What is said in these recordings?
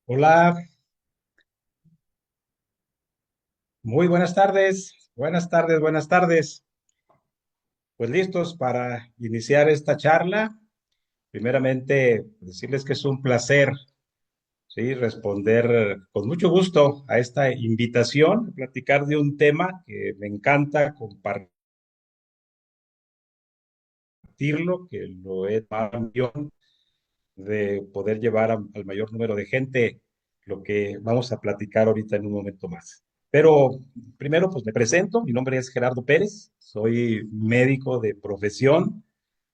Hola, muy buenas tardes, buenas tardes, buenas tardes. Pues listos para iniciar esta charla. Primeramente, decirles que es un placer, sí, responder con mucho gusto a esta invitación, platicar de un tema que me encanta compartirlo, que lo he tenido de poder llevar al mayor número de gente lo que vamos a platicar ahorita en un momento más. Pero primero, pues me presento, mi nombre es Gerardo Pérez, soy médico de profesión,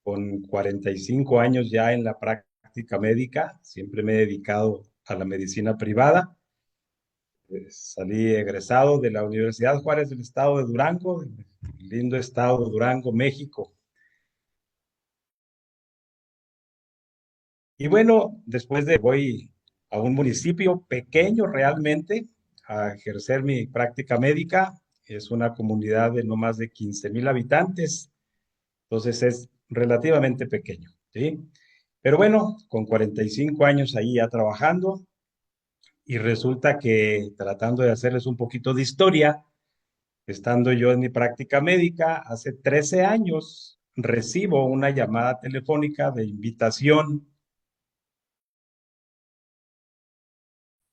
con 45 años ya en la práctica médica, siempre me he dedicado a la medicina privada. Salí egresado de la Universidad Juárez del estado de Durango, del lindo estado de Durango, México. Y bueno, después de voy a un municipio pequeño realmente a ejercer mi práctica médica. Es una comunidad de no más de 15,000 habitantes, entonces es relativamente pequeño, ¿sí? Pero bueno, con 45 años ahí ya trabajando y resulta que tratando de hacerles un poquito de historia, estando yo en mi práctica médica, hace 13 años recibo una llamada telefónica de invitación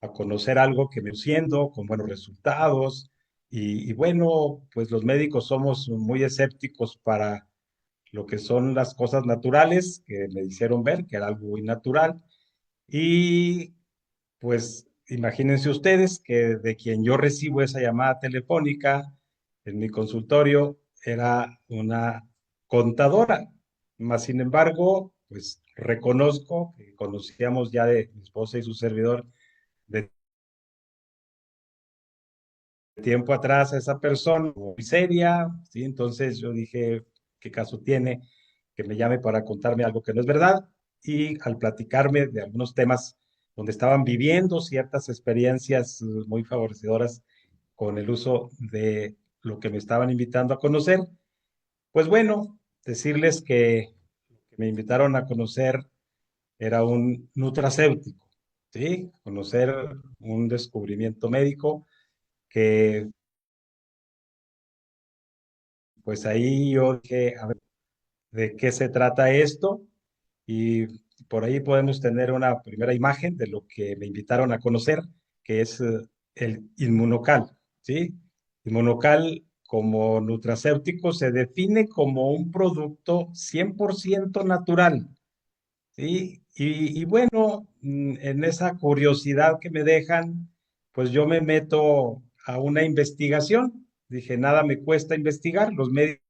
a conocer algo que me siendo con buenos resultados. Y bueno, pues los médicos somos muy escépticos para lo que son las cosas naturales que me hicieron ver que era algo muy natural. Y pues imagínense ustedes que de quien yo recibo esa llamada telefónica en mi consultorio era una contadora. Más sin embargo, pues reconozco que conocíamos ya de mi esposa y su servidor de tiempo atrás a esa persona muy seria, ¿sí? Entonces yo dije, ¿qué caso tiene que me llame para contarme algo que no es verdad? Y al platicarme de algunos temas donde estaban viviendo ciertas experiencias muy favorecedoras con el uso de lo que me estaban invitando a conocer, pues bueno, decirles que lo que me invitaron a conocer era un nutracéutico, ¿sí? Conocer un descubrimiento médico que pues ahí yo dije, a ver, ¿de qué se trata esto? Y por ahí podemos tener una primera imagen de lo que me invitaron a conocer, que es el inmunocal, ¿sí? Inmunocal como nutracéutico se define como un producto 100% natural, ¿sí? Y bueno, en esa curiosidad que me dejan, pues yo me meto a una investigación. Dije, nada me cuesta investigar, los médicos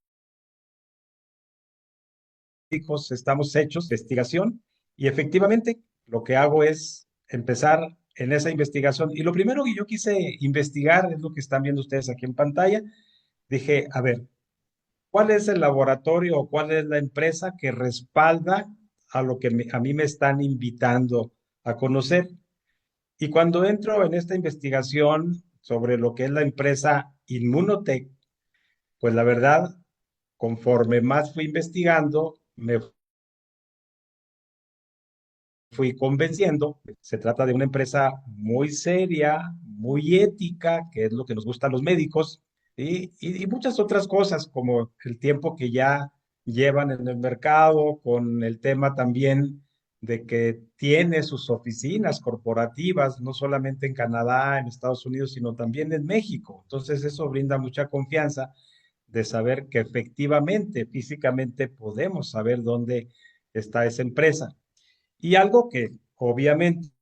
estamos hechos de investigación y efectivamente lo que hago es empezar en esa investigación. Y lo primero que yo quise investigar es lo que están viendo ustedes aquí en pantalla. Dije, a ver, ¿cuál es el laboratorio o cuál es la empresa que respalda a lo que a mí me están invitando a conocer? Y cuando entro en esta investigación sobre lo que es la empresa Inmunotech, pues la verdad, conforme más fui investigando, me fui convenciendo. Se trata de una empresa muy seria, muy ética, que es lo que nos gusta a los médicos, y muchas otras cosas, como el tiempo que ya llevan en el mercado, con el tema también de que tiene sus oficinas corporativas, no solamente en Canadá, en Estados Unidos, sino también en México. Entonces eso brinda mucha confianza de saber que efectivamente, físicamente podemos saber dónde está esa empresa. Y algo que obviamente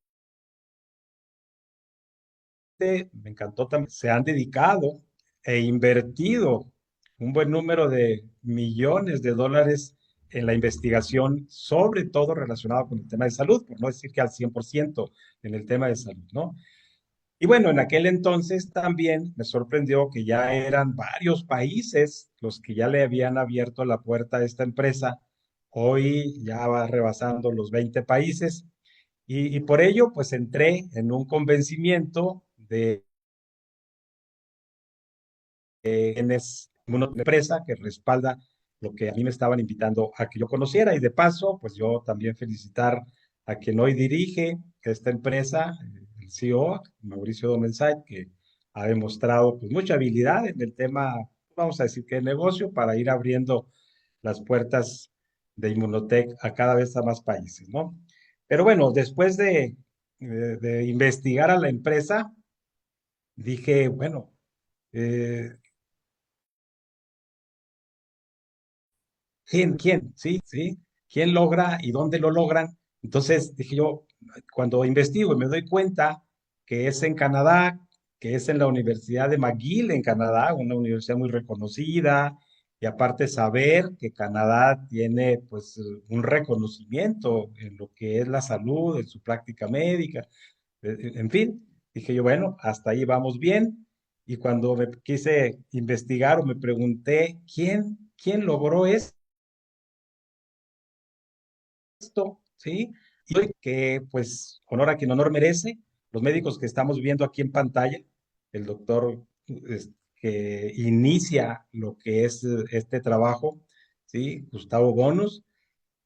me encantó también, se han dedicado e invertido un buen número de millones de dólares en la investigación, sobre todo relacionado con el tema de salud, por no decir que al 100% en el tema de salud, ¿no? Y bueno, en aquel entonces también me sorprendió que ya eran varios países los que ya le habían abierto la puerta a esta empresa. Hoy ya va rebasando los 20 países. Y por ello, pues entré en un convencimiento de quién es una empresa que respalda lo que a mí me estaban invitando a que yo conociera. Y de paso, pues yo también felicitar a quien hoy dirige esta empresa, el CEO, Mauricio Domensait, que ha demostrado pues, mucha habilidad en el tema, vamos a decir que de negocio, para ir abriendo las puertas de Inmunotech a cada vez a más países, ¿no? Pero bueno, después de investigar a la empresa, dije, bueno, eh, ¿quién? Sí, sí. ¿Quién logra y dónde lo logran? Entonces dije yo, cuando investigo y me doy cuenta que es en Canadá, que es en la Universidad de McGill en Canadá, una universidad muy reconocida, y aparte saber que Canadá tiene pues un reconocimiento en lo que es la salud, en su práctica médica, en fin, dije yo, bueno, hasta ahí vamos bien. Y cuando me quise investigar o me pregunté, ¿quién logró esto? ¿Sí? Y hoy que, pues, honor a quien honor merece, los médicos que estamos viendo aquí en pantalla, el doctor que inicia lo que es este trabajo, ¿sí? Gustavo Bonos,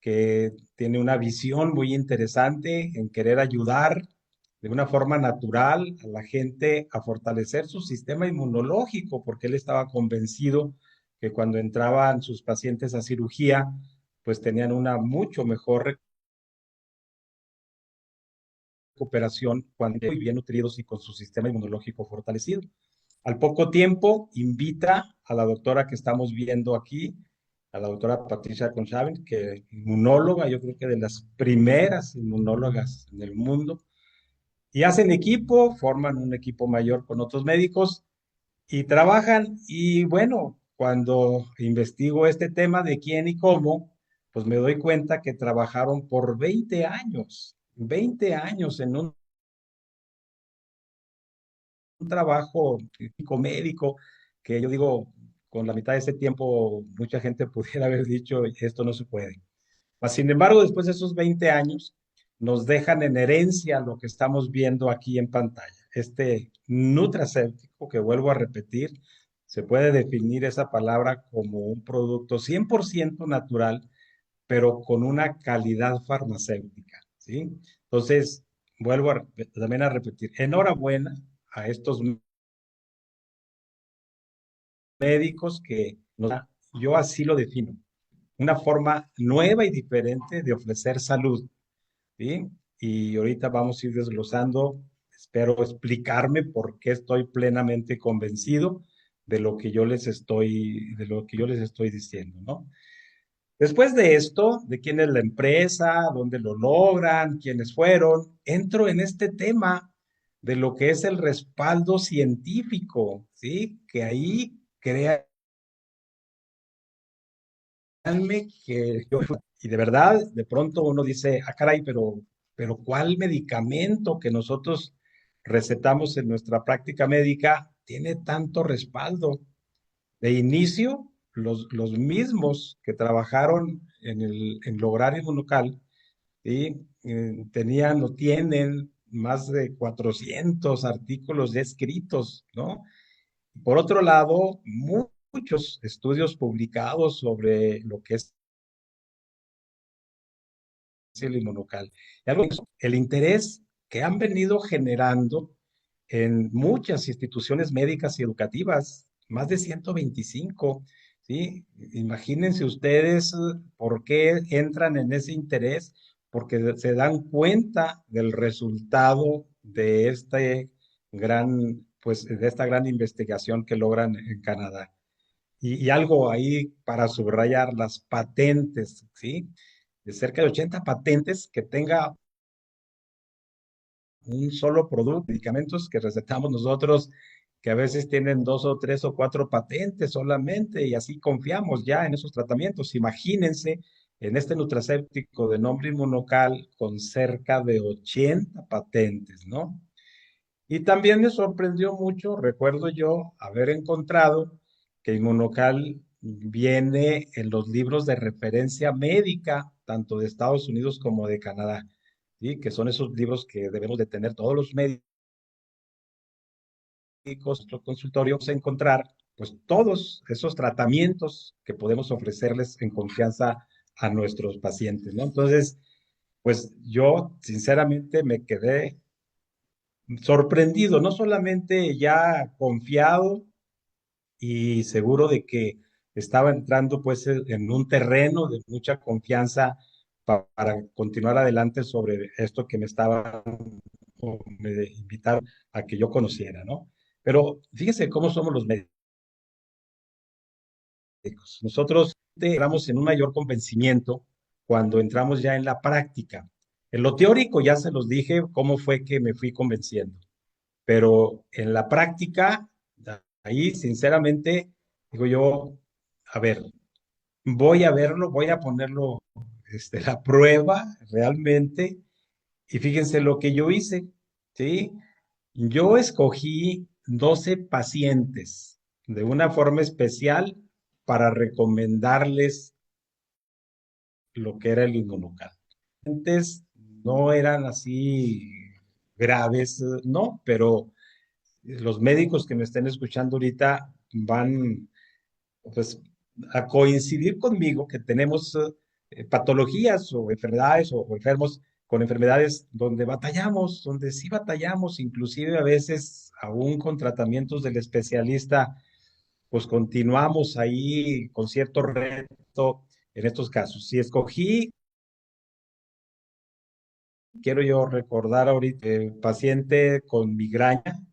que tiene una visión muy interesante en querer ayudar de una forma natural a la gente a fortalecer su sistema inmunológico, porque él estaba convencido que cuando entraban sus pacientes a cirugía, pues tenían una mucho mejor recuperación cuando muy bien nutridos y con su sistema inmunológico fortalecido. Al poco tiempo, invita a la doctora que estamos viendo aquí, a la doctora Patricia Conchaven, que inmunóloga, yo creo que de las primeras inmunólogas en el mundo, y hacen equipo, forman un equipo mayor con otros médicos y trabajan. Y bueno, cuando investigo este tema de quién y cómo, pues me doy cuenta que trabajaron por 20 años en un trabajo clínico médico, que yo digo, con la mitad de ese tiempo, mucha gente pudiera haber dicho, esto no se puede. Mas, sin embargo, después de esos 20 años, nos dejan en herencia lo que estamos viendo aquí en pantalla. Este nutracéutico, que vuelvo a repetir, se puede definir esa palabra como un producto 100% natural, pero con una calidad farmacéutica, ¿sí? Entonces, vuelvo también a repetir, enhorabuena a estos médicos que yo así lo defino, una forma nueva y diferente de ofrecer salud, ¿sí? Y ahorita vamos a ir desglosando, espero explicarme por qué estoy plenamente convencido de lo que yo les estoy diciendo, ¿no? Después de esto, de quién es la empresa, dónde lo logran, quiénes fueron, entro en este tema de lo que es el respaldo científico, ¿sí? Que ahí crea créanme que yo, y de verdad, de pronto uno dice, ah, caray, pero ¿cuál medicamento que nosotros recetamos en nuestra práctica médica tiene tanto respaldo? De inicio, los mismos que trabajaron en lograr inmunocal, ¿sí? Tenían o tienen más de 400 artículos ya escritos, ¿no? Por otro lado, muchos estudios publicados sobre lo que es el inmunocal. Y algo, el interés que han venido generando en muchas instituciones médicas y educativas, más de 125, ¿sí? Imagínense ustedes por qué entran en ese interés, porque se dan cuenta del resultado de este pues, de esta gran investigación que logran en Canadá. Y algo ahí para subrayar las patentes, ¿sí? De cerca de 80 patentes que tenga un solo producto, medicamentos que recetamos nosotros, que a veces tienen dos o tres o cuatro patentes solamente, y así confiamos ya en esos tratamientos. Imagínense en este nutracéptico de nombre inmunocal con cerca de 80 patentes, ¿no? Y también me sorprendió mucho, recuerdo yo, haber encontrado que Inmunocal viene en los libros de referencia médica, tanto de Estados Unidos como de Canadá, ¿sí? Que son esos libros que debemos de tener todos los médicos, nuestro consultorio, vamos a encontrar pues todos esos tratamientos que podemos ofrecerles en confianza a nuestros pacientes, ¿no? Entonces, pues yo sinceramente me quedé sorprendido, no solamente ya confiado y seguro de que estaba entrando pues en un terreno de mucha confianza para continuar adelante sobre esto que me estaban o me invitaron a que yo conociera, ¿no? Pero fíjese cómo somos los médicos. Nosotros entramos en un mayor convencimiento cuando entramos ya en la práctica. En lo teórico ya se los dije cómo fue que me fui convenciendo, pero en la práctica, ahí sinceramente digo yo, a ver, voy a verlo, voy a ponerlo la prueba realmente. Y fíjense lo que yo hice, ¿sí? Yo escogí 12 pacientes de una forma especial para recomendarles lo que era el inmunocal. Antes no eran así graves, no, pero los médicos que me estén escuchando ahorita van pues a coincidir conmigo que tenemos patologías o enfermedades o enfermos con enfermedades donde batallamos, donde sí batallamos, inclusive a veces aún con tratamientos del especialista, pues continuamos ahí con cierto reto en estos casos. Si escogí, quiero yo recordar ahorita, paciente con migraña,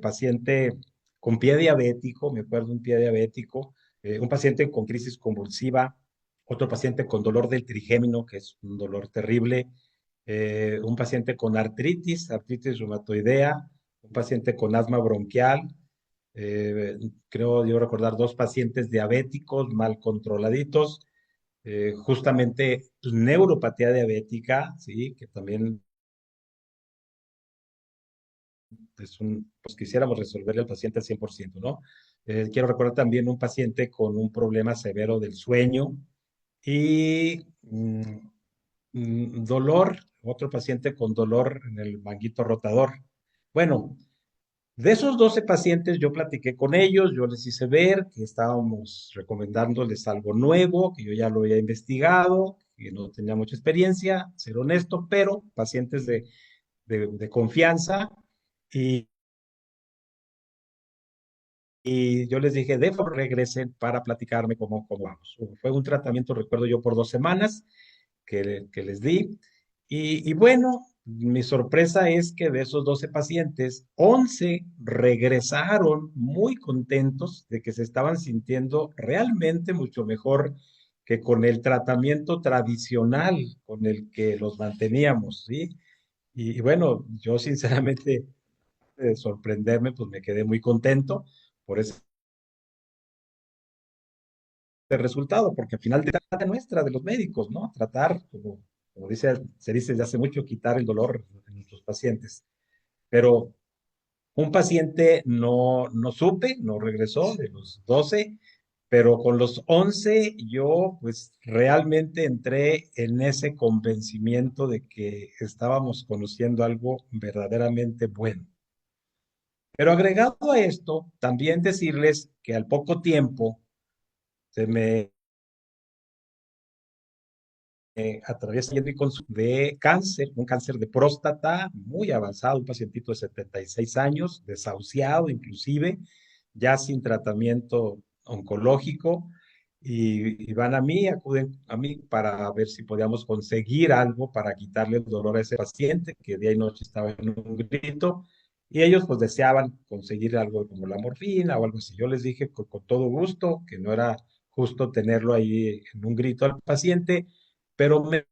paciente con pie diabético, me acuerdo un pie diabético, un paciente con crisis convulsiva, otro paciente con dolor del trigémino, que es un dolor terrible, un paciente con artritis, artritis reumatoidea, un paciente con asma bronquial, creo yo recordar dos pacientes diabéticos mal controladitos, justamente neuropatía diabética, sí, que también pues quisiéramos resolverle al paciente al 100%, ¿no? Quiero recordar también un paciente con un problema severo del sueño y dolor, otro paciente con dolor en el manguito rotador. Bueno, de esos 12 pacientes yo platiqué con ellos, yo les hice ver que estábamos recomendándoles algo nuevo, que yo ya lo había investigado, que no tenía mucha experiencia, ser honesto, pero pacientes de confianza. Y Y yo les dije, de favor regresen para platicarme cómo vamos. Fue un tratamiento, recuerdo yo, por 2 semanas que les di. Y bueno, mi sorpresa es que de esos 12 pacientes, 11 regresaron muy contentos de que se estaban sintiendo realmente mucho mejor que con el tratamiento tradicional con el que los manteníamos, ¿sí? Y bueno, yo sinceramente, de sorprenderme, pues me quedé muy contento por ese de resultado, porque al final de la nuestra, de los médicos, ¿no? Tratar, como se dice desde hace mucho, quitar el dolor de nuestros pacientes. Pero un paciente no supe, no regresó de los 12, pero con los 11 yo pues realmente entré en ese convencimiento de que estábamos conociendo algo verdaderamente bueno. Pero agregado a esto, también decirles que al poco tiempo se me atraviesa de cáncer, un cáncer de próstata muy avanzado, un pacientito de 76 años, desahuciado inclusive, ya sin tratamiento oncológico, y van a mí, acuden a mí para ver si podíamos conseguir algo para quitarle el dolor a ese paciente que día y noche estaba en un grito, y ellos pues deseaban conseguir algo como la morfina o algo así. Yo les dije con todo gusto que no era justo tenerlo ahí en un grito al paciente, pero me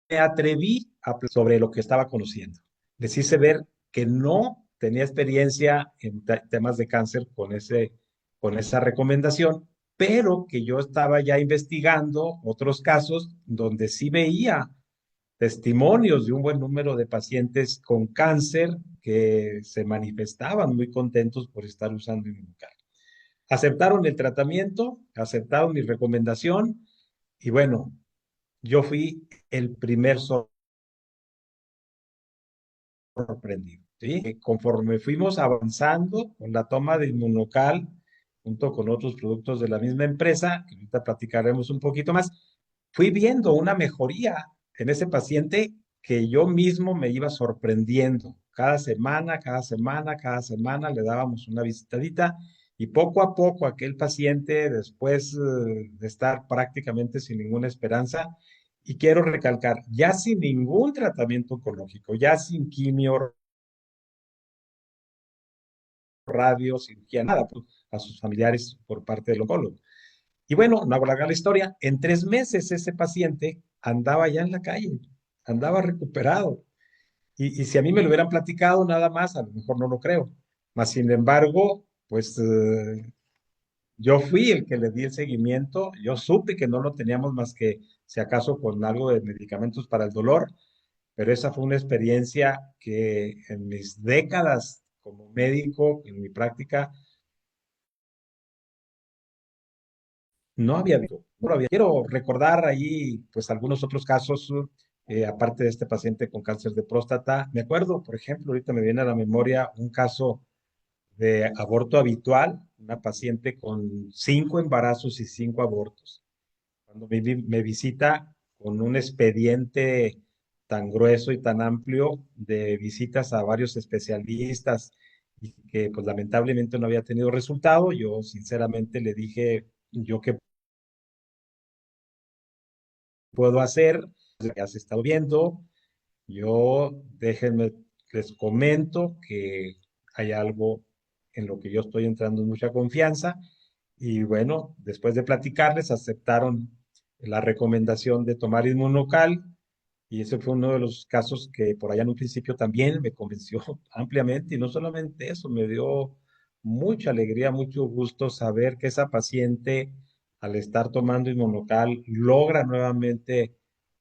atreví sobre lo que estaba conociendo. Les hice ver que no tenía experiencia en temas de cáncer con esa recomendación, pero que yo estaba ya investigando otros casos donde sí veía testimonios de un buen número de pacientes con cáncer que se manifestaban muy contentos por estar usando Inmunocal. Aceptaron el tratamiento, aceptaron mi recomendación y bueno, yo fui el primer sorprendido, ¿sí? Conforme fuimos avanzando con la toma de Inmunocal, junto con otros productos de la misma empresa, que ahorita platicaremos un poquito más, fui viendo una mejoría en ese paciente que yo mismo me iba sorprendiendo. Cada semana, cada semana, cada semana le dábamos una visitadita y poco a poco aquel paciente, después de estar prácticamente sin ninguna esperanza, y quiero recalcar, ya sin ningún tratamiento oncológico, ya sin quimio, radio, cirugía, nada, pues, a sus familiares por parte del oncólogo. Y bueno, no hago larga la historia, en 3 meses ese paciente andaba ya en la calle, andaba recuperado. Y si a mí me lo hubieran platicado nada más, a lo mejor no lo creo. Mas, sin embargo, pues yo fui el que le di el seguimiento, yo supe que no lo teníamos más que, si acaso, con algo de medicamentos para el dolor, pero esa fue una experiencia que en mis décadas como médico, en mi práctica, no había visto, no lo había. Quiero recordar ahí, pues, algunos otros casos, aparte de este paciente con cáncer de próstata. Me acuerdo, por ejemplo, ahorita me viene a la memoria un caso de aborto habitual, una paciente con 5 embarazos y 5 abortos. Cuando me visita con un expediente tan grueso y tan amplio de visitas a varios especialistas y que pues lamentablemente no había tenido resultado, yo sinceramente le dije, yo qué puedo hacer, que has estado viendo, yo déjenme, les comento que hay algo en lo que yo estoy entrando en mucha confianza y bueno, después de platicarles, aceptaron la recomendación de tomar Inmunocal y ese fue uno de los casos que por allá en un principio también me convenció ampliamente y no solamente eso, me dio mucha alegría, mucho gusto saber que esa paciente al estar tomando Inmunocal logra nuevamente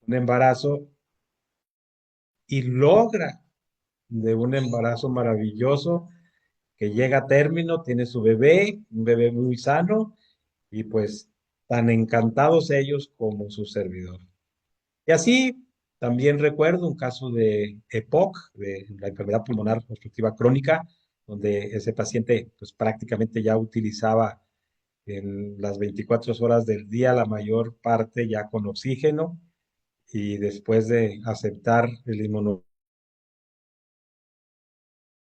un embarazo y logra de un embarazo maravilloso que llega a término, tiene su bebé, un bebé muy sano y pues tan encantados ellos como su servidor. Y así también recuerdo un caso de EPOC, de la enfermedad pulmonar obstructiva crónica, donde ese paciente pues prácticamente ya utilizaba en las 24 horas del día la mayor parte ya con oxígeno y después de aceptar el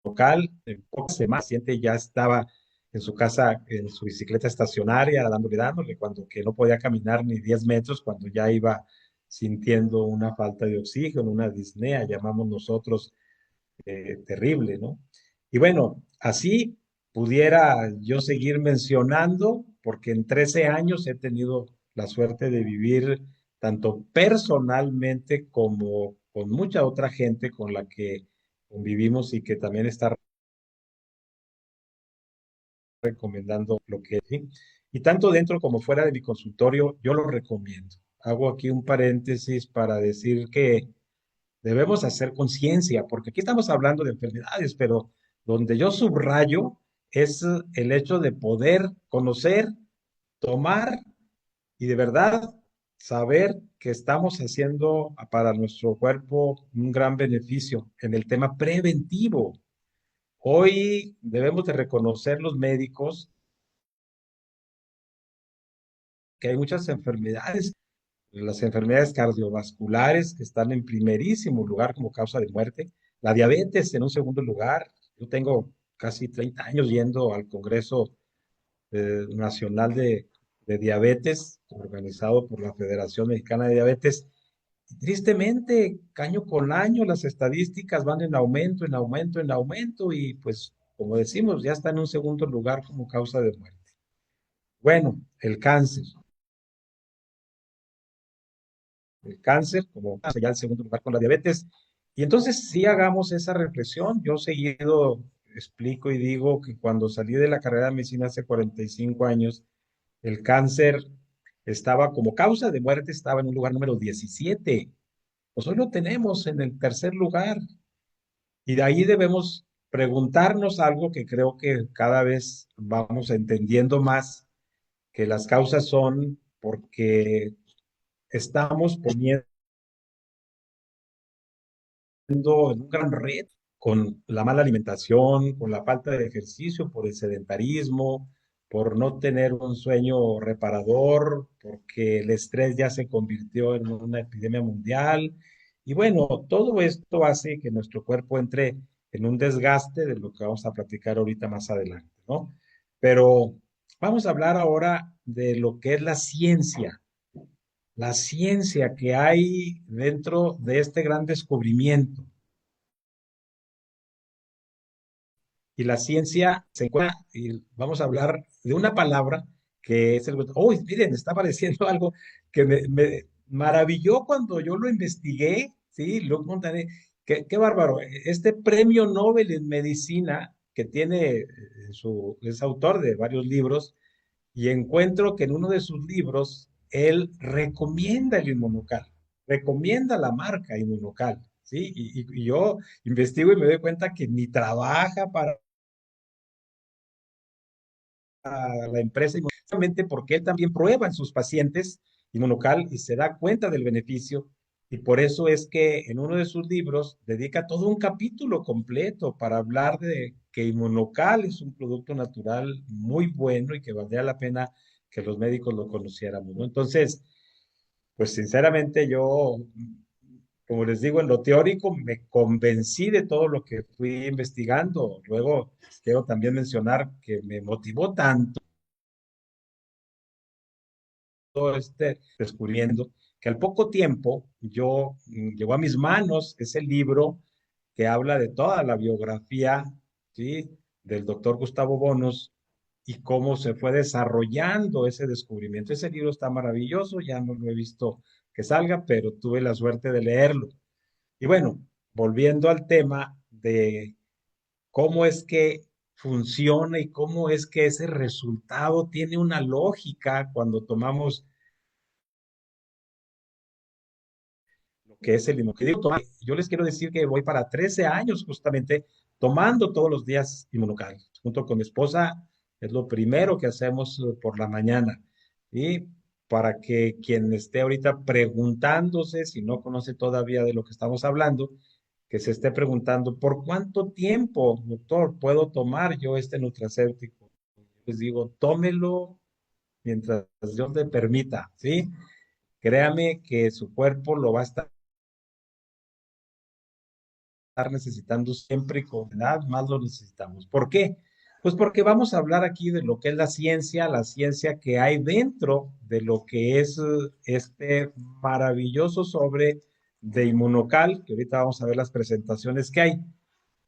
local, en pocas semanas, el paciente ya estaba en su casa, en su bicicleta estacionaria, dándole, cuando que no podía caminar ni 10 metros, cuando ya iba sintiendo una falta de oxígeno, una disnea, llamamos nosotros, terrible, ¿no? Y bueno, así pudiera yo seguir mencionando, porque en 13 años he tenido la suerte de vivir tanto personalmente como con mucha otra gente con la que convivimos y que también está recomendando lo que ¿sí? Y tanto dentro como fuera de mi consultorio, yo lo recomiendo. Hago aquí un paréntesis para decir que debemos hacer conciencia, porque aquí estamos hablando de enfermedades, pero donde yo subrayo es el hecho de poder conocer, tomar y de verdad saber que estamos haciendo para nuestro cuerpo un gran beneficio en el tema preventivo. Hoy debemos de reconocer los médicos que hay muchas enfermedades, las enfermedades cardiovasculares que están en primerísimo lugar como causa de muerte, la diabetes en un segundo lugar. Yo tengo casi 30 años yendo al Congreso Nacional de Diabetes, organizado por la Federación Mexicana de Diabetes. Y tristemente, año con año, las estadísticas van en aumento, en aumento, en aumento, y pues, como decimos, ya está en un segundo lugar como causa de muerte. Bueno, el cáncer. El cáncer, como ya en segundo lugar con la diabetes. Y entonces sí hagamos esa reflexión. Yo seguido explico y digo que cuando salí de la carrera de medicina hace 45 años, el cáncer estaba como causa de muerte, estaba en un lugar número 17. Pues hoy lo tenemos en el tercer lugar. Y de ahí debemos preguntarnos algo que creo que cada vez vamos entendiendo más, que las causas son porque estamos poniendo en un gran reto con la mala alimentación, con la falta de ejercicio, por el sedentarismo, por no tener un sueño reparador, porque el estrés ya se convirtió en una epidemia mundial Y bueno, todo esto hace que nuestro cuerpo entre en un desgaste de lo que vamos a platicar ahorita más adelante, ¿no? Pero vamos a hablar ahora de lo que es la ciencia que hay dentro de este gran descubrimiento. Y la ciencia se encuentra, y vamos a hablar de una palabra que es el... ¡Uy, miren! Está apareciendo algo que me maravilló cuando yo lo investigué, ¿sí? Lo contaré. Qué bárbaro. Este premio Nobel en medicina, que tiene, es autor de varios libros, y encuentro que en uno de sus libros él recomienda el inmunocal, recomienda la marca inmunocal, ¿sí? Y yo investigo y me doy cuenta que ni trabaja para la empresa, solamente porque él también prueba en sus pacientes inmunocal y se da cuenta del beneficio. Y por eso es que en uno de sus libros dedica todo un capítulo completo para hablar de que inmunocal es un producto natural muy bueno y que valdría la pena que los médicos lo conociéramos, ¿no? Entonces, pues sinceramente yo, como les digo, en lo teórico me convencí de todo lo que fui investigando. Luego, quiero también mencionar que me motivó tanto descubriendo que al poco tiempo yo llegó a mis manos ese libro que habla de toda la biografía, ¿sí? Del doctor Gustavo Bonos y cómo se fue desarrollando ese descubrimiento. Ese libro está maravilloso, ya no lo he visto que salga, pero tuve la suerte de leerlo. Y bueno, volviendo al tema de cómo es que funciona y cómo es que ese resultado tiene una lógica cuando tomamos que es el inmunocal. Yo les quiero decir que voy para 13 años justamente tomando todos los días inmunocal. Junto con mi esposa es lo primero que hacemos por la mañana. Y para que quien esté ahorita preguntándose, si no conoce todavía de lo que estamos hablando, que se esté preguntando, ¿por cuánto tiempo, doctor, puedo tomar yo este nutracéutico? Les digo, tómelo mientras Dios le permita, ¿sí? Créame que su cuerpo lo va a estar necesitando siempre y con edad más lo necesitamos. ¿Por qué? Pues porque vamos a hablar aquí de lo que es la ciencia que hay dentro de lo que es este maravilloso sobre de inmunocal, que ahorita vamos a ver las presentaciones que hay.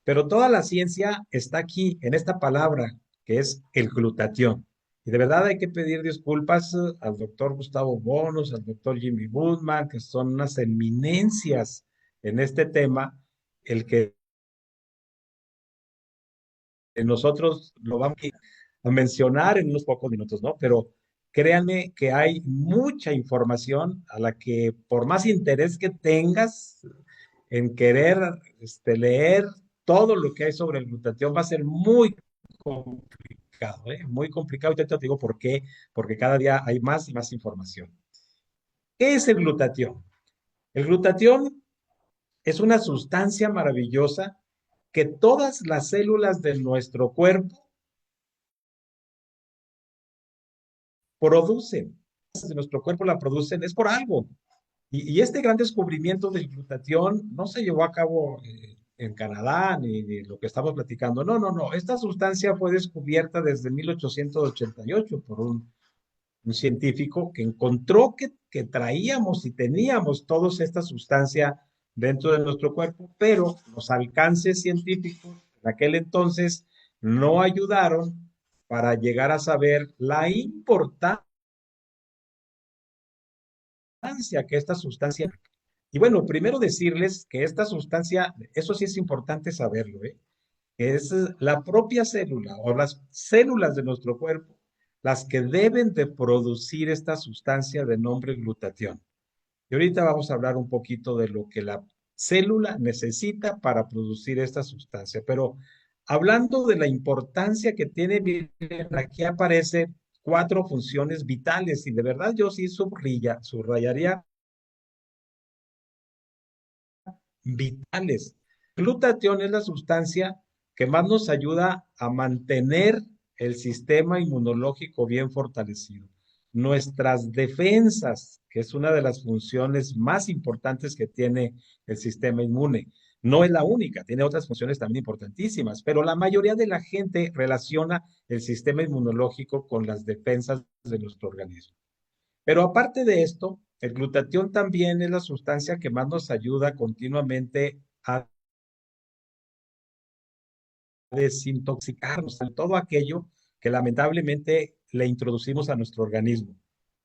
Pero toda la ciencia está aquí, en esta palabra, que es el glutatión. Y de verdad hay que pedir disculpas al doctor Gustavo Bonos, al doctor Jimmy Goodman, que son unas eminencias en este tema, el que nosotros lo vamos a mencionar en unos pocos minutos, ¿no? Pero créanme que hay mucha información a la que por más interés que tengas en querer leer todo lo que hay sobre el glutatión va a ser muy complicado, ¿eh? Muy complicado. Y te digo por qué, porque cada día hay más y más información. ¿Qué es el glutatión? El glutatión es una sustancia maravillosa que todas las células de nuestro cuerpo producen. De nuestro cuerpo la producen, es por algo. Y este gran descubrimiento del glutatión no se llevó a cabo en Canadá, ni lo que estamos platicando. No, no, no. Esta sustancia fue descubierta desde 1888 por un científico que encontró que traíamos y teníamos todas esta sustancia dentro de nuestro cuerpo, pero los alcances científicos en aquel entonces no ayudaron para llegar a saber la importancia que esta sustancia. Y bueno, primero decirles que esta sustancia, eso sí es importante saberlo, ¿eh? Es la propia célula o las células de nuestro cuerpo las que deben de producir esta sustancia de nombre glutatión. Y ahorita vamos a hablar un poquito de lo que la célula necesita para producir esta sustancia. Pero hablando de la importancia que tiene, miren, aquí aparecen cuatro funciones vitales y de verdad yo sí subrayaría vitales. Glutatión es la sustancia que más nos ayuda a mantener el sistema inmunológico bien fortalecido. nuestras defensas, que es una de las funciones más importantes que tiene el sistema inmune. No es la única, tiene otras funciones también importantísimas, pero la mayoría de la gente relaciona el sistema inmunológico con las defensas de nuestro organismo. Pero aparte de esto, el glutatión también es la sustancia que más nos ayuda continuamente a desintoxicarnos de todo aquello que lamentablemente le introducimos a nuestro organismo.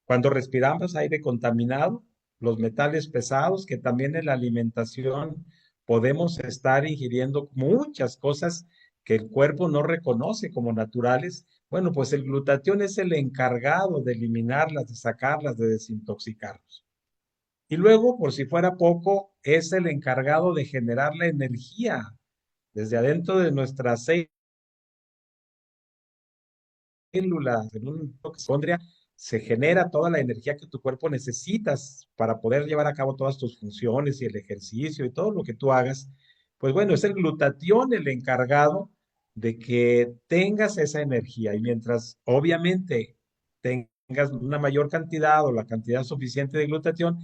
Cuando respiramos aire contaminado, los metales pesados, que también en la alimentación podemos estar ingiriendo muchas cosas que el cuerpo no reconoce como naturales, bueno, pues el glutatión es el encargado de eliminarlas, de sacarlas, de desintoxicarnos. Y luego, por si fuera poco, es el encargado de generar la energía desde adentro de nuestras células, en un mitocondria, se genera toda la energía que tu cuerpo necesitas para poder llevar a cabo todas tus funciones y el ejercicio y todo lo que tú hagas. Pues bueno, es el glutatión el encargado de que tengas esa energía y mientras obviamente tengas una mayor cantidad o la cantidad suficiente de glutatión,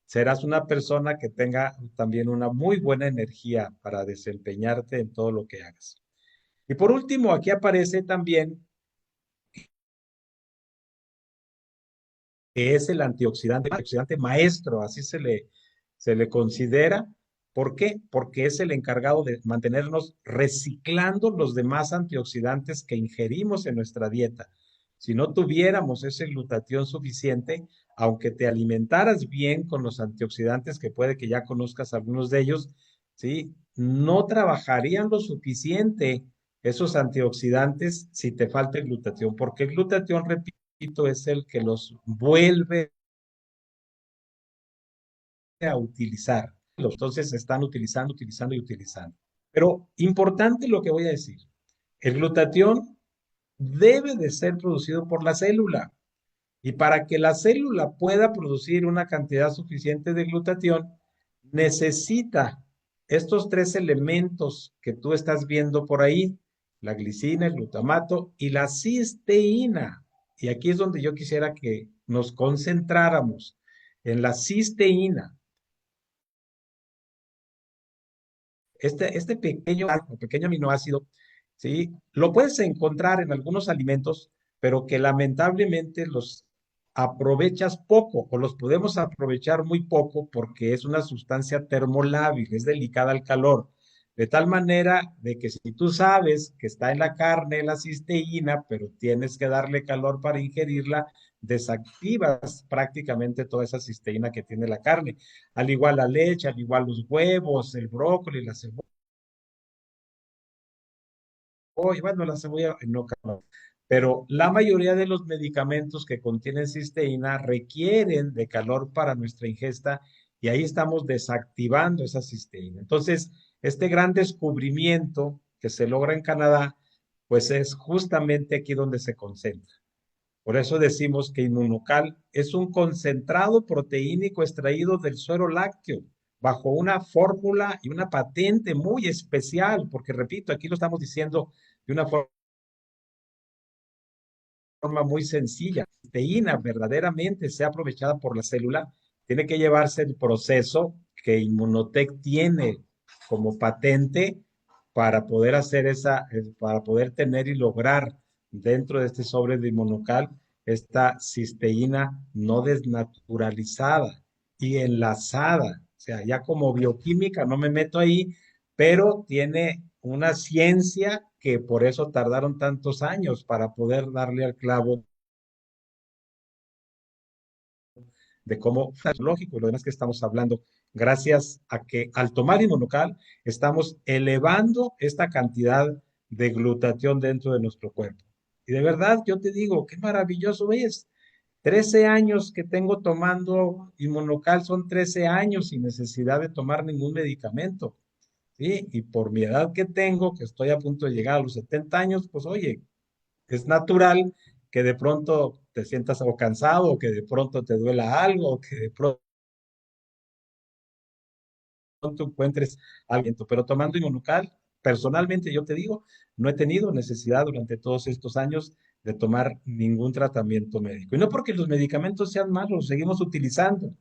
serás una persona que tenga también una muy buena energía para desempeñarte en todo lo que hagas. Y por último, aquí aparece también que es el antioxidante maestro, así se le considera. ¿Por qué? Porque es el encargado de mantenernos reciclando los demás antioxidantes que ingerimos en nuestra dieta. Si no tuviéramos ese glutatión suficiente, aunque te alimentaras bien con los antioxidantes, que puede que ya conozcas algunos de ellos, ¿sí? No trabajarían lo suficiente esos antioxidantes si te falta el glutatión, porque el glutatión, repito, es el que los vuelve a utilizar. Entonces se están utilizando, utilizando y utilizando. Pero importante lo que voy a decir. El glutatión debe de ser producido por la célula. Y para que la célula pueda producir una cantidad suficiente de glutatión, necesita estos tres elementos que tú estás viendo por ahí, la glicina, el glutamato y la cisteína. Y aquí es donde yo quisiera que nos concentráramos en la cisteína. Este pequeño aminoácido, ¿sí? Lo puedes encontrar en algunos alimentos, pero que lamentablemente los aprovechas poco o los podemos aprovechar muy poco porque es una sustancia termolábil, es delicada al calor. De tal manera de que si tú sabes que está en la carne la cisteína, pero tienes que darle calor para ingerirla, desactivas prácticamente toda esa cisteína que tiene la carne. Al igual la leche, al igual los huevos, el brócoli, la cebolla, bueno, la cebolla no, pero la mayoría de los medicamentos que contienen cisteína requieren de calor para nuestra ingesta y ahí estamos desactivando esa cisteína. Entonces, este gran descubrimiento que se logra en Canadá, pues es justamente aquí donde se concentra. Por eso decimos que Inmunocal es un concentrado proteínico extraído del suero lácteo bajo una fórmula y una patente muy especial, porque repito, aquí lo estamos diciendo de una forma muy sencilla. La proteína verdaderamente sea aprovechada por la célula, tiene que llevarse el proceso que Inmunotech tiene como patente para poder hacer para poder tener y lograr dentro de este sobre de Inmunocal esta cisteína no desnaturalizada y enlazada. O sea, ya como bioquímica no me meto ahí, pero tiene una ciencia que por eso tardaron tantos años para poder darle al clavo de cómo es lógico y lo demás que estamos hablando, gracias a que al tomar inmunocal estamos elevando esta cantidad de glutatión dentro de nuestro cuerpo. Y de verdad, yo te digo, qué maravilloso es. 13 años que tengo tomando inmunocal son 13 años sin necesidad de tomar ningún medicamento. ¿Sí? Y por mi edad que tengo, que estoy a punto de llegar a los 70 años, pues oye, es natural que de pronto te sientas o cansado, o que de pronto te duela algo, o que de pronto encuentres aliento. Pero tomando inmunocal, personalmente yo te digo, no he tenido necesidad durante todos estos años de tomar ningún tratamiento médico. Y no porque los medicamentos sean malos, los seguimos utilizando,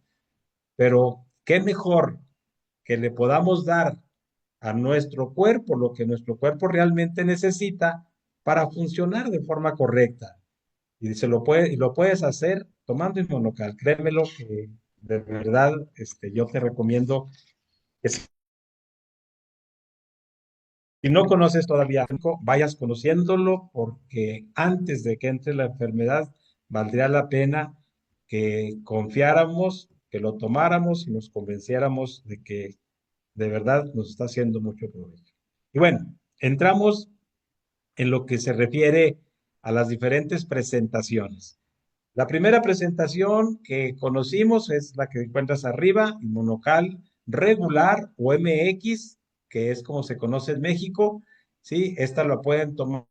pero qué mejor que le podamos dar a nuestro cuerpo lo que nuestro cuerpo realmente necesita para funcionar de forma correcta. Y lo puedes hacer tomando Inmunocal. Créemelo que de verdad yo te recomiendo que si no conoces todavía, vayas conociéndolo porque antes de que entre la enfermedad, valdría la pena que confiáramos, que lo tomáramos y nos convenciéramos de que de verdad nos está haciendo mucho provecho. Y bueno, entramos en lo que se refiere a las diferentes presentaciones. La primera presentación que conocimos es la que encuentras arriba, inmunocal regular o MX, que es como se conoce en México. Sí, esta la pueden tomar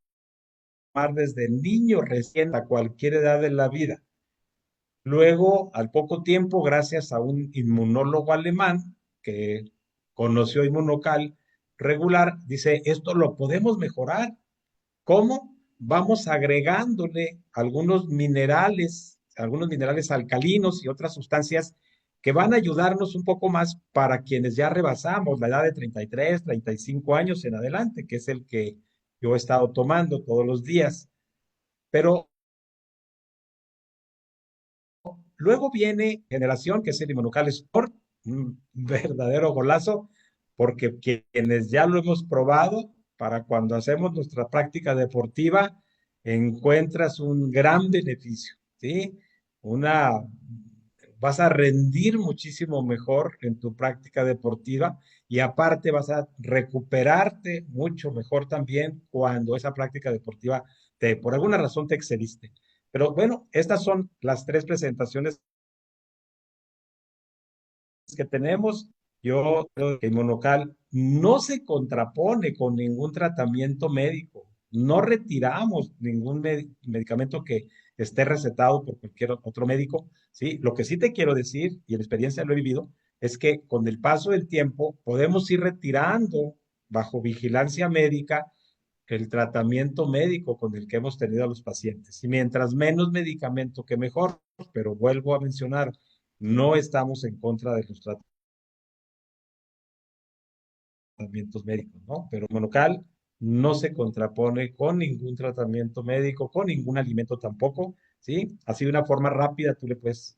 desde niño recién a cualquier edad de la vida. Luego, al poco tiempo, gracias a un inmunólogo alemán que conoció inmunocal regular, dice, esto lo podemos mejorar. ¿Cómo? Vamos agregándole algunos minerales alcalinos y otras sustancias que van a ayudarnos un poco más para quienes ya rebasamos la edad de 33, 35 años en adelante, que es el que yo he estado tomando todos los días. Pero luego viene generación, que es el Inmunocal Sport, un verdadero golazo, porque quienes ya lo hemos probado, para cuando hacemos nuestra práctica deportiva, encuentras un gran beneficio, ¿sí? Una, vas a rendir muchísimo mejor en tu práctica deportiva y aparte vas a recuperarte mucho mejor también cuando esa práctica deportiva por alguna razón te excediste. Pero bueno, estas son las tres presentaciones que tenemos. Yo creo que el monocal no se contrapone con ningún tratamiento médico. No retiramos ningún medicamento que esté recetado por cualquier otro médico, ¿sí? Lo que sí te quiero decir, y en experiencia lo he vivido, es que con el paso del tiempo podemos ir retirando bajo vigilancia médica el tratamiento médico con el que hemos tenido a los pacientes. Y mientras menos medicamento, que mejor, pero vuelvo a mencionar, no estamos en contra de los tratamientos médicos, ¿no? Pero monocal no se contrapone con ningún tratamiento médico, con ningún alimento tampoco, ¿sí? Así de una forma rápida tú le puedes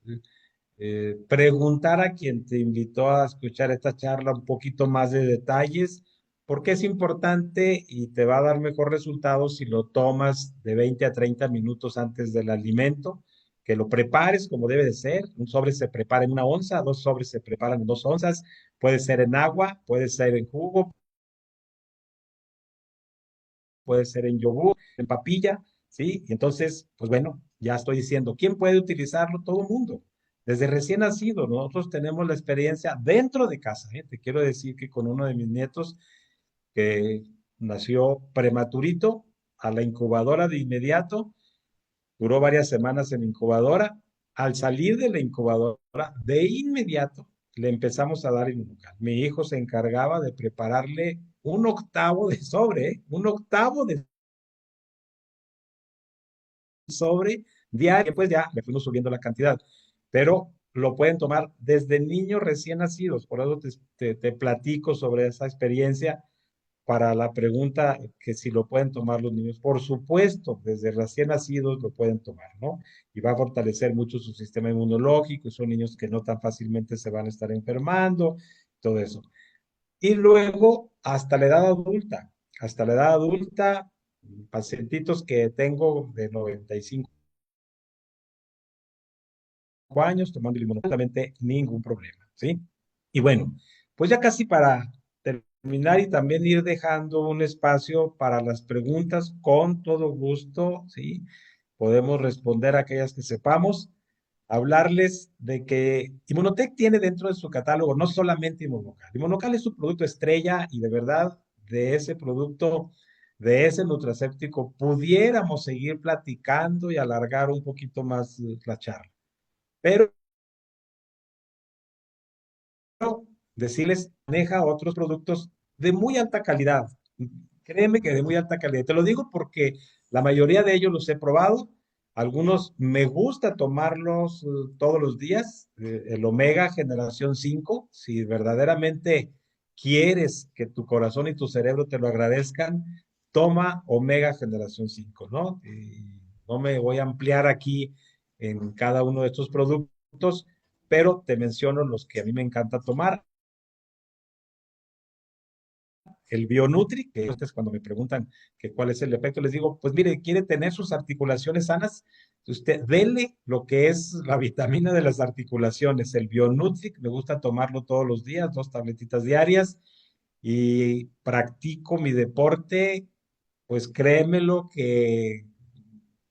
preguntar a quien te invitó a escuchar esta charla un poquito más de detalles, porque es importante y te va a dar mejor resultado si lo tomas de 20 a 30 minutos antes del alimento, que lo prepares como debe de ser. Un sobre se prepara en 1 onza, 2 sobres se preparan en 2 onzas, puede ser en agua, puede ser en jugo, puede ser en yogur, en papilla, ¿sí? Y entonces, pues bueno, ya estoy diciendo, ¿quién puede utilizarlo? Todo el mundo. Desde recién nacido, nosotros tenemos la experiencia dentro de casa, ¿eh? Te quiero decir que con uno de mis nietos que nació prematurito, a la incubadora de inmediato, duró varias semanas en incubadora. Al salir de la incubadora, de inmediato le empezamos a dar inmunocal. Mi hijo se encargaba de prepararle un octavo de sobre, ¿eh? Un octavo de sobre diario, pues ya le fuimos subiendo la cantidad, pero lo pueden tomar desde niños recién nacidos, por eso te platico sobre esa experiencia para la pregunta que si lo pueden tomar los niños. Por supuesto, desde recién nacidos lo pueden tomar, ¿no? Y va a fortalecer mucho su sistema inmunológico, y son niños que no tan fácilmente se van a estar enfermando, todo eso. Y luego hasta la edad adulta, pacientitos que tengo de 95 años tomando inmunológicamente ningún problema, ¿sí? Y bueno, pues ya casi para terminar y también ir dejando un espacio para las preguntas con todo gusto, ¿sí? Podemos responder a aquellas que sepamos, hablarles de que Inmunotech tiene dentro de su catálogo no solamente Inmunocal. Inmunocal es su producto estrella y de verdad de ese producto, de ese nutracéptico, pudiéramos seguir platicando y alargar un poquito más la charla. Pero decirles, maneja otros productos de muy alta calidad. Créeme que de muy alta calidad. Te lo digo porque La mayoría de ellos los he probado. Algunos me gusta tomarlos todos los días. El Omega Generación 5, si verdaderamente quieres que tu corazón y tu cerebro te lo agradezcan, toma Omega Generación 5, ¿no? Y no me voy a ampliar aquí en cada uno de estos productos, pero te menciono los que a mí me encanta tomar. El Bionutri, que es cuando me preguntan que cuál es el efecto, les digo, pues mire, quiere tener sus articulaciones sanas, usted dele lo que es la vitamina de las articulaciones, el Bionutri, me gusta tomarlo todos los días, 2 tabletitas diarias, y practico mi deporte, pues créemelo que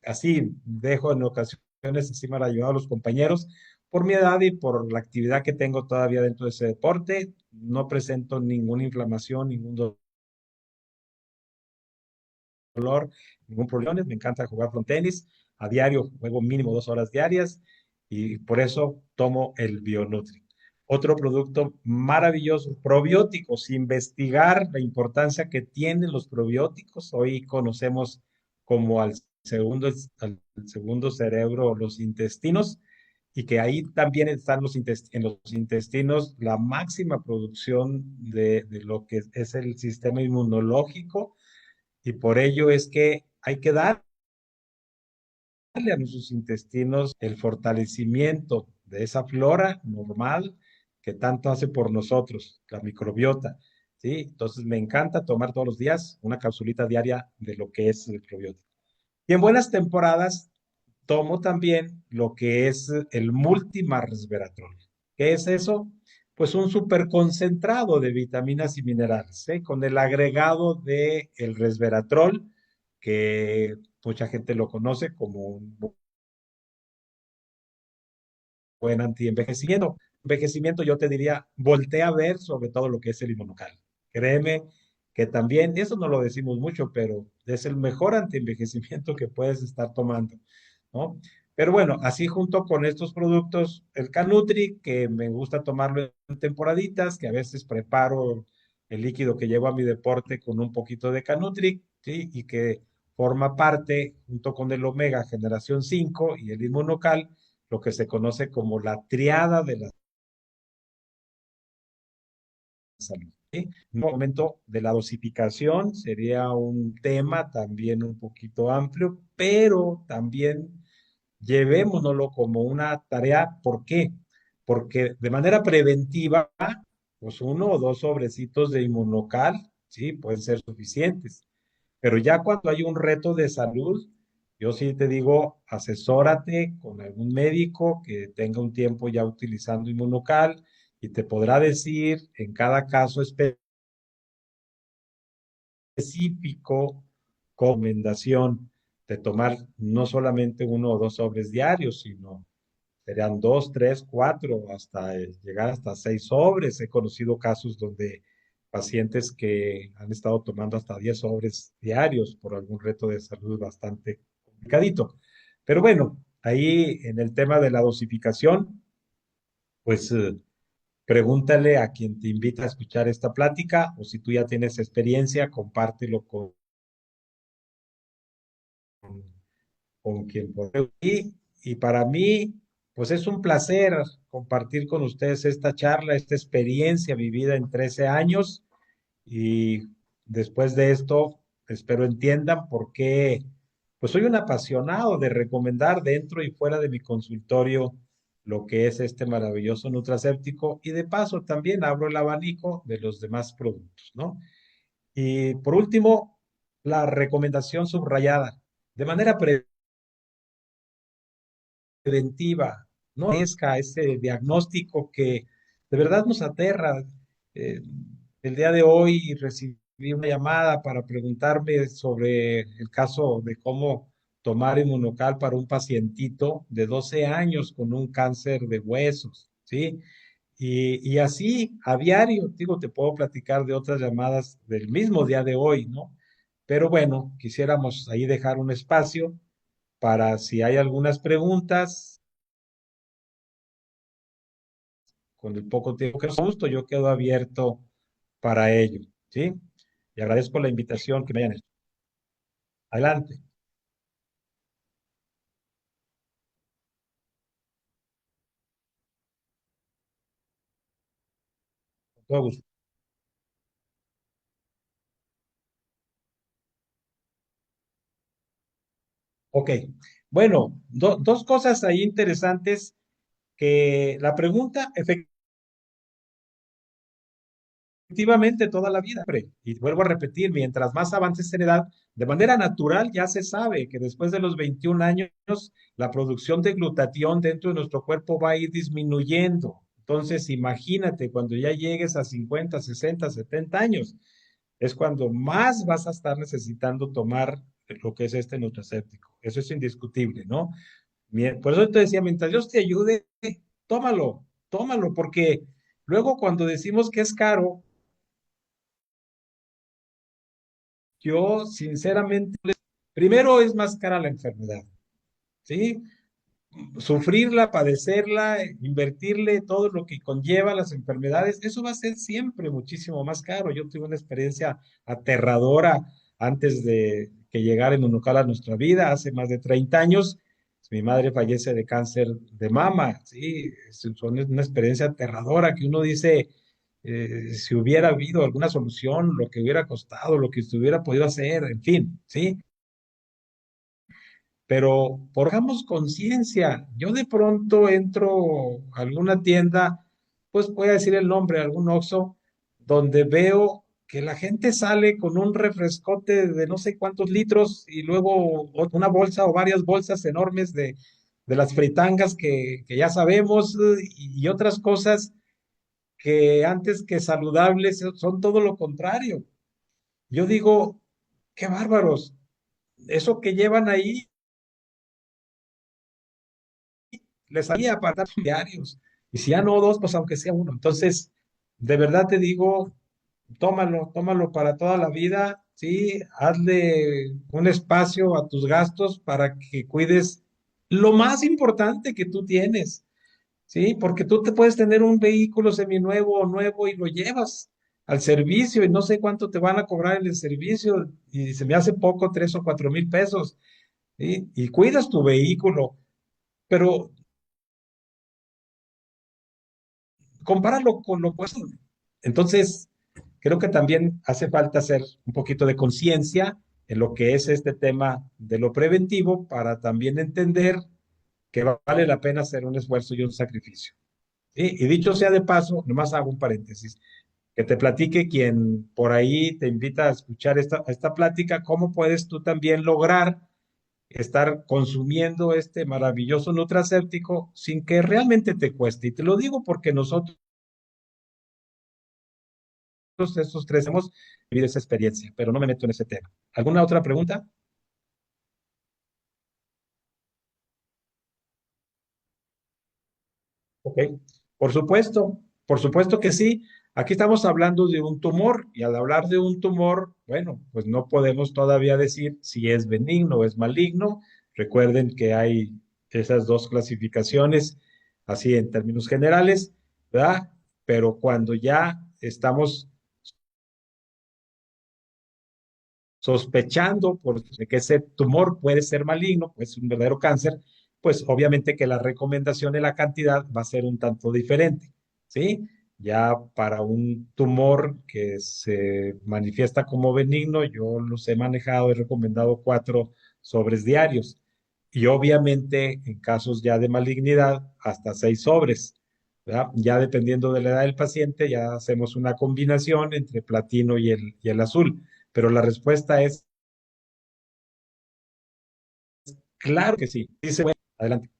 así dejo en ocasiones así para ayudar a los compañeros. Por mi edad y por la actividad que tengo todavía dentro de ese deporte, no presento ninguna inflamación, ningún dolor, ningún problema. Me encanta jugar frontenis. A diario juego mínimo 2 horas diarias y por eso tomo el Bionutri. Otro producto maravilloso, probióticos. Investigar la importancia que tienen los probióticos. Hoy conocemos como al segundo cerebro los intestinos y que ahí también están en los intestinos la máxima producción de lo que es el sistema inmunológico y por ello es que hay que darle a nuestros intestinos el fortalecimiento de esa flora normal que tanto hace por nosotros, la microbiota. ¿Sí? Entonces me encanta tomar todos los días una capsulita diaria de lo que es el probiótico. Y en buenas temporadas tomo también lo que es el multimarresveratrol. ¿Qué es eso? Pues un superconcentrado de vitaminas y minerales, ¿eh? Con el agregado de el resveratrol, que mucha gente lo conoce como un buen antienvejecimiento. Envejecimiento, yo te diría, voltea a ver sobre todo lo que es el inmunocal. Créeme que también, eso no lo decimos mucho, pero es el mejor antienvejecimiento que puedes estar tomando, ¿no? Pero bueno, así junto con estos productos, el Canutri, que me gusta tomarlo en temporaditas, que a veces preparo el líquido que llevo a mi deporte con un poquito de Canutri, ¿sí? Y que forma parte, junto con el Omega Generación 5 y el Inmunocal, lo que se conoce como la triada de la salud. ¿Sí? En un momento de la dosificación sería un tema también un poquito amplio, pero también llevémonoslo como una tarea. ¿Por qué? Porque de manera preventiva, pues 1 o 2 sobrecitos de inmunocal, sí, pueden ser suficientes. Pero ya cuando hay un reto de salud, yo sí te digo, asesórate con algún médico que tenga un tiempo ya utilizando inmunocal y te podrá decir en cada caso específico recomendación de tomar no solamente 1 o 2 sobres diarios, sino serían 2, 3, 4, hasta llegar hasta 6 sobres. He conocido casos donde pacientes que han estado tomando hasta 10 sobres diarios por algún reto de salud bastante complicadito. Pero bueno, ahí en el tema de la dosificación, pues pregúntale a quien te invita a escuchar esta plática o si tú ya tienes experiencia, compártelo con quien pueda. Y para mí, pues es un placer compartir con ustedes esta charla, esta experiencia vivida en 13 años y después de esto, espero entiendan por qué, pues soy un apasionado de recomendar dentro y fuera de mi consultorio lo que es este maravilloso nutracéptico y de paso también abro el abanico de los demás productos, ¿no? Y por último, la recomendación subrayada. De manera preventiva, no esca ese diagnóstico que de verdad nos aterra. Eh, el día de hoy recibí una llamada para preguntarme sobre el caso de cómo tomar inmunocal para un pacientito de 12 años con un cáncer de huesos, ¿sí? Y así a diario, digo, te puedo platicar de otras llamadas del mismo día de hoy, ¿no? Pero bueno, quisiéramos ahí dejar un espacio para si hay algunas preguntas con el poco tiempo que nos gusto, yo quedo abierto para ello, ¿sí? Y agradezco la invitación que me hayan hecho. Adelante. todo gusto. Ok, bueno, dos cosas ahí interesantes que la pregunta, efectivamente, toda la vida, hombre. Y vuelvo a repetir, mientras más avances en edad, de manera natural ya se sabe que después de los 21 años, la producción de glutatión dentro de nuestro cuerpo va a ir disminuyendo. Entonces, imagínate cuando ya llegues a 50, 60, 70 años, es cuando más vas a estar necesitando tomar lo que es este nutracéptico. Eso es indiscutible, ¿no? Por eso te decía, mientras Dios te ayude, tómalo, tómalo, porque luego cuando decimos que es caro, yo sinceramente, primero es más cara la enfermedad, ¿sí? Sufrirla, padecerla, invertirle todo lo que conlleva las enfermedades, eso va a ser siempre muchísimo más caro. Yo tuve una experiencia aterradora antes de que llegara el Unucal a nuestra vida, hace más de 30 años. Mi madre fallece de cáncer de mama, ¿sí? Una experiencia aterradora que uno dice, si hubiera habido alguna solución, lo que hubiera costado, lo que se hubiera podido hacer, en fin, ¿sí? Pero portamos conciencia. Yo de pronto entro a alguna tienda, pues voy a decir el nombre, algún Oxxo, donde veo que la gente sale con un refrescote de no sé cuántos litros y luego una bolsa o varias bolsas enormes de las fritangas que ya sabemos y otras cosas que antes que saludables son todo lo contrario. Yo digo, qué bárbaros. Eso que llevan ahí les salía para dar diarios. Y si ya no dos, pues aunque sea uno. Entonces, de verdad te digo, tómalo, tómalo para toda la vida, ¿sí? Hazle un espacio a tus gastos para que cuides lo más importante que tú tienes, ¿sí? Porque tú te puedes tener un vehículo seminuevo o nuevo y lo llevas al servicio y no sé cuánto te van a cobrar en el servicio y se me hace poco, 3 o 4 mil pesos, ¿sí? Y cuidas tu vehículo, pero compáralo con lo opuesto. Entonces, creo que también hace falta hacer un poquito de conciencia en lo que es este tema de lo preventivo para también entender que vale la pena hacer un esfuerzo y un sacrificio. ¿Sí? Y dicho sea de paso, nomás hago un paréntesis, que te platique quien por ahí te invita a escuchar esta plática, cómo puedes tú también lograr estar consumiendo este maravilloso nutracéptico sin que realmente te cueste. Y te lo digo porque nosotros estos tres hemos vivido esa experiencia, pero no me meto en ese tema. ¿Alguna otra pregunta? Ok, por supuesto que sí. Aquí estamos hablando de un tumor y al hablar de un tumor, bueno, pues no podemos todavía decir si es benigno o es maligno. Recuerden que hay esas dos clasificaciones, así en términos generales, ¿verdad? Pero cuando ya estamos sospechando que ese tumor puede ser maligno, pues un verdadero cáncer, pues obviamente que la recomendación de la cantidad va a ser un tanto diferente, ¿sí? Ya para un tumor que se manifiesta como benigno, yo los he manejado, he recomendado 4 sobres diarios. Y obviamente en casos ya de malignidad, hasta 6 sobres. ¿Verdad? Ya dependiendo de la edad del paciente, ya hacemos una combinación entre platino y el azul. Pero la respuesta es claro que sí. Dice, bueno, adelante.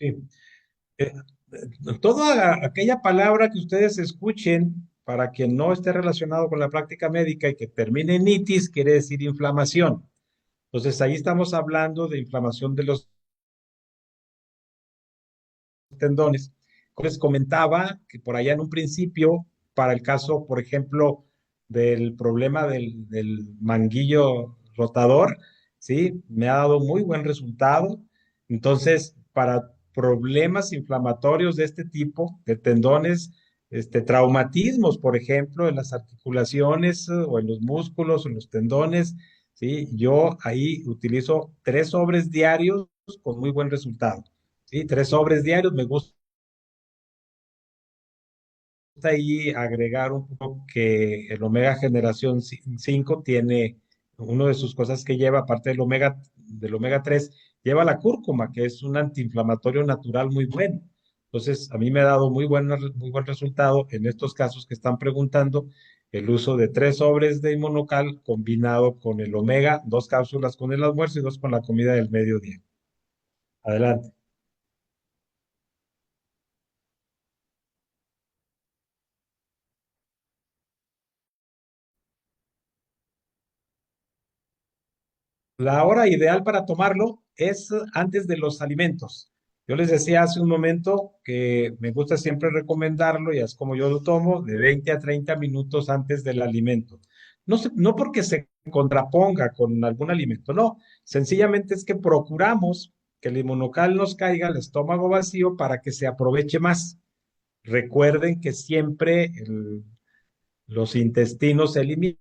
Sí. Eh, toda aquella palabra que ustedes escuchen para que no esté relacionado con la práctica médica y que termine en itis, quiere decir inflamación. Entonces, ahí estamos hablando de inflamación de los tendones. Les comentaba que por allá en un principio, para el caso, por ejemplo, del problema del manguillo rotador, ¿sí? Me ha dado muy buen resultado. Entonces, para problemas inflamatorios de este tipo, de tendones, traumatismos, por ejemplo, en las articulaciones o en los músculos o en los tendones, ¿sí? Yo ahí utilizo 3 sobres diarios con muy buen resultado, ¿sí? 3 sobres diarios, me gusta ahí agregar un poco que el omega generación 5 tiene, una de sus cosas que lleva, aparte del omega 3 lleva la cúrcuma, que es un antiinflamatorio natural muy bueno. Entonces, a mí me ha dado muy buen resultado en estos casos que están preguntando el uso de 3 sobres de inmunocal combinado con el omega, 2 cápsulas con el almuerzo y 2 con la comida del mediodía. Adelante. La hora ideal para tomarlo es antes de los alimentos. Yo les decía hace un momento que me gusta siempre recomendarlo, y es como yo lo tomo, de 20 a 30 minutos antes del alimento. No porque se contraponga con algún alimento, no, sencillamente es que procuramos que el inmunocal nos caiga al estómago vacío para que se aproveche más. Recuerden que siempre los intestinos se eliminan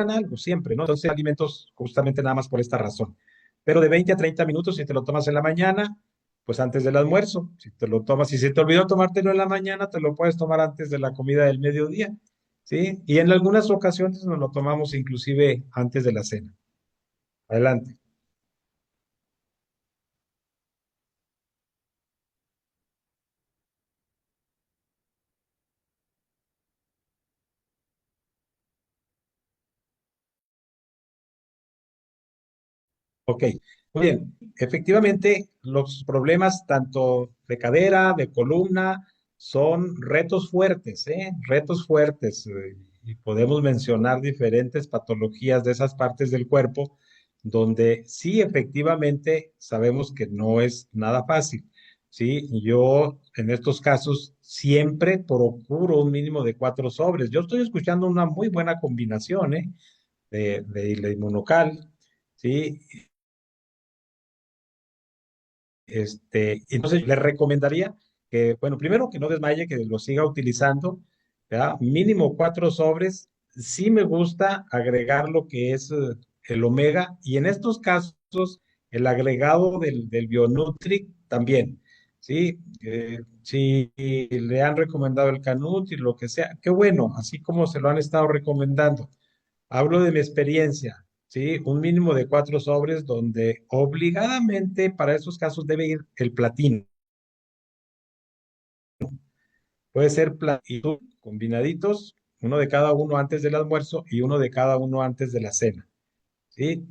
algo siempre, ¿no? Entonces, alimentos justamente nada más por esta razón. Pero de 20 a 30 minutos, si te lo tomas en la mañana, pues antes del almuerzo. Si te lo tomas, si se te olvidó tomártelo en la mañana, te lo puedes tomar antes de la comida del mediodía, ¿sí? Y en algunas ocasiones nos lo tomamos inclusive antes de la cena. Adelante. Ok, muy bien. Efectivamente, los problemas tanto de cadera, de columna, son retos fuertes, ¿eh? Retos fuertes. Y podemos mencionar diferentes patologías de esas partes del cuerpo, donde sí, efectivamente, sabemos que no es nada fácil. Sí, yo en estos casos siempre procuro un mínimo de 4 sobres. Yo estoy escuchando una muy buena combinación, ¿eh? De la inmunocal, ¿sí? Entonces, le recomendaría que, bueno, primero que no desmaye, que lo siga utilizando, ¿verdad? Mínimo 4 sobres. Sí me gusta agregar lo que es el omega, y en estos casos el agregado del Bionutric también, ¿sí? Si le han recomendado el Canut y lo que sea, qué bueno, así como se lo han estado recomendando. Hablo de mi experiencia, ¿sí? Un mínimo de 4 sobres donde obligadamente para esos casos debe ir el platino. Puede ser platino combinaditos, uno de cada uno antes del almuerzo y uno de cada uno antes de la cena, ¿sí?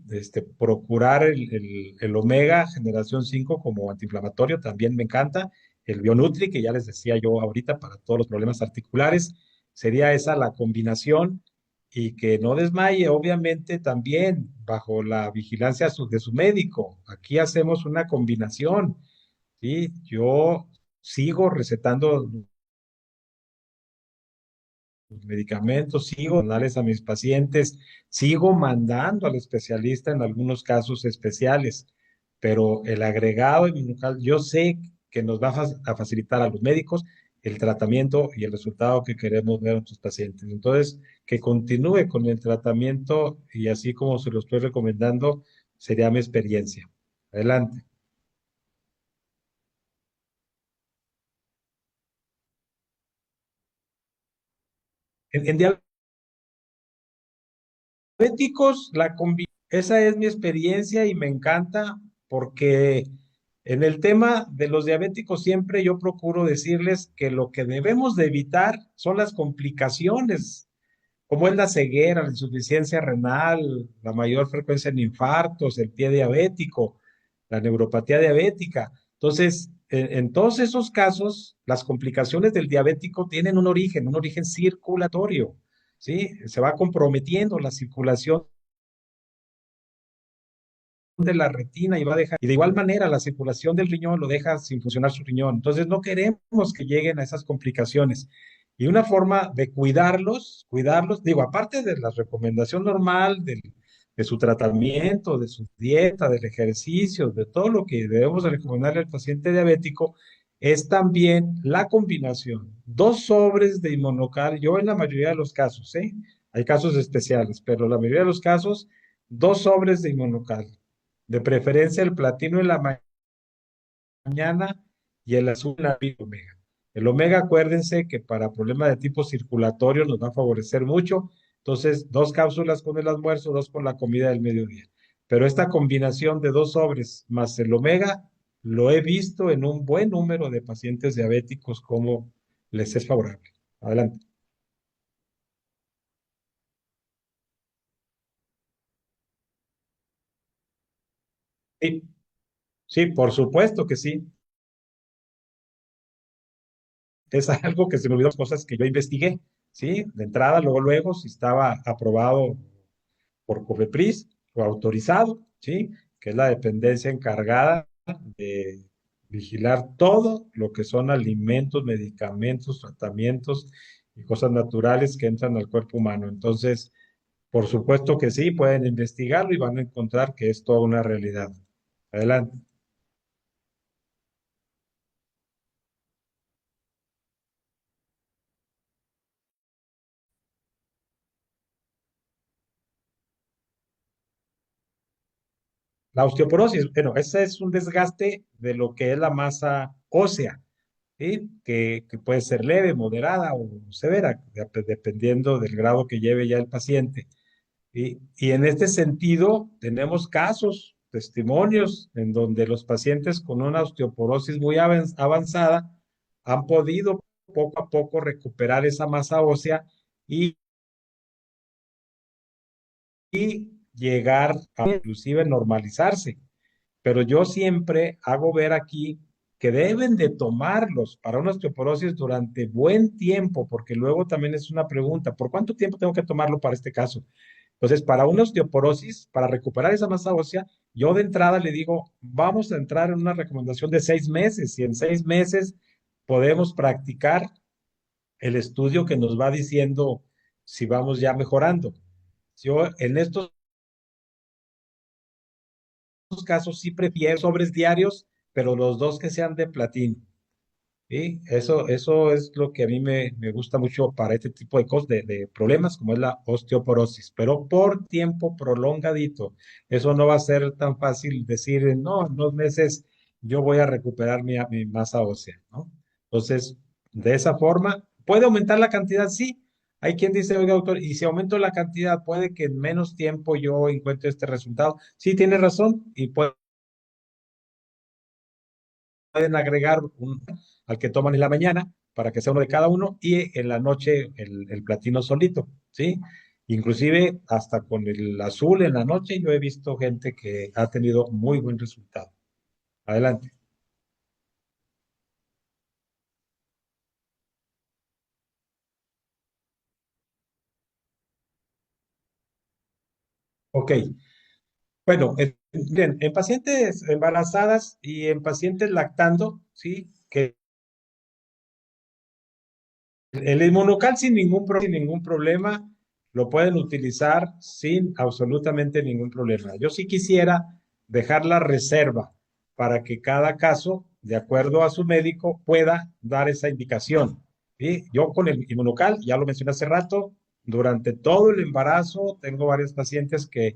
Procurar el omega generación 5 como antiinflamatorio también me encanta. El Bionutri, que ya les decía yo ahorita, para todos los problemas articulares, sería esa la combinación, y que no desmaye, obviamente también bajo la vigilancia de su médico. Aquí hacemos una combinación, ¿sí? Yo sigo recetando los medicamentos, sigo dándoles a mis pacientes, sigo mandando al especialista en algunos casos especiales, pero el agregado inmunocal, yo sé que nos va a facilitar a los médicos el tratamiento y el resultado que queremos ver en nuestros pacientes. Entonces, que continúe con el tratamiento, y así como se lo estoy recomendando, sería mi experiencia. Adelante. En diabéticos, esa es mi experiencia y me encanta, porque en el tema de los diabéticos siempre yo procuro decirles que lo que debemos de evitar son las complicaciones, como es la ceguera, la insuficiencia renal, la mayor frecuencia en infartos, el pie diabético, la neuropatía diabética. Entonces, en todos esos casos, las complicaciones del diabético tienen un origen circulatorio, ¿sí? Se va comprometiendo la circulación de la retina y va a dejar, y de igual manera la circulación del riñón lo deja sin funcionar su riñón. Entonces no queremos que lleguen a esas complicaciones. Y una forma de cuidarlos, digo, aparte de la recomendación normal de su tratamiento, de su dieta, del ejercicio, de todo lo que debemos de recomendarle al paciente diabético, es también la combinación. Dos sobres de inmunocal, yo en la mayoría de los casos, ¿eh? Hay casos especiales, pero la mayoría de los casos, dos sobres de inmunocal. De preferencia el platino en la mañana y el azul en la omega. El omega, acuérdense que para problemas de tipo circulatorio nos va a favorecer mucho. Entonces, dos cápsulas con el almuerzo, dos con la comida del mediodía. Pero esta combinación de dos sobres más el omega, lo he visto en un buen número de pacientes diabéticos como les es favorable. Adelante. Sí, sí, por supuesto que sí. Es algo que se me olvidó, cosas que yo investigué, ¿sí? De entrada, luego, si estaba aprobado por COFEPRIS o autorizado, ¿sí? Que es la dependencia encargada de vigilar todo lo que son alimentos, medicamentos, tratamientos y cosas naturales que entran al cuerpo humano. Entonces, por supuesto que sí, pueden investigarlo y van a encontrar que es toda una realidad. Adelante. La osteoporosis, bueno, ese es un desgaste de lo que es la masa ósea, ¿sí? Que puede ser leve, moderada o severa, dependiendo del grado que lleve ya el paciente. Y en este sentido, tenemos casos, testimonios, en donde los pacientes con una osteoporosis muy avanzada han podido poco a poco recuperar esa masa ósea y, y llegar a inclusive normalizarse. Pero yo siempre hago ver aquí que deben de tomarlos para una osteoporosis durante buen tiempo, porque luego también es una pregunta, ¿por cuánto tiempo tengo que tomarlo para este caso? Entonces, para una osteoporosis, para recuperar esa masa ósea, yo de entrada le digo, vamos a entrar en una recomendación de 6 meses y en 6 meses podemos practicar el estudio que nos va diciendo si vamos ya mejorando. Yo en estos casos sí prefiero sobres diarios, pero los dos que sean de platino. Sí, eso es lo que a mí me gusta mucho para este tipo de cosas, de problemas como es la osteoporosis, pero por tiempo prolongadito. Eso no va a ser tan fácil decir, no, en 2 meses yo voy a recuperar mi masa ósea, ¿no? Entonces, de esa forma, ¿puede aumentar la cantidad? Sí. Hay quien dice, oiga, doctor, y si aumento la cantidad, puede que en menos tiempo yo encuentre este resultado. Sí, tiene razón, y pueden agregar al que toman en la mañana para que sea uno de cada uno y en la noche el platino solito, ¿sí? Inclusive hasta con el azul en la noche yo he visto gente que ha tenido muy buen resultado. Adelante. Ok. Bueno, bien, en pacientes embarazadas y en pacientes lactando, ¿sí? Que el inmunocal sin ningún problema lo pueden utilizar sin absolutamente ningún problema. Yo sí quisiera dejar la reserva para que cada caso, de acuerdo a su médico, pueda dar esa indicación. ¿Sí? Yo con el inmunocal, ya lo mencioné hace rato, durante todo el embarazo tengo varios pacientes que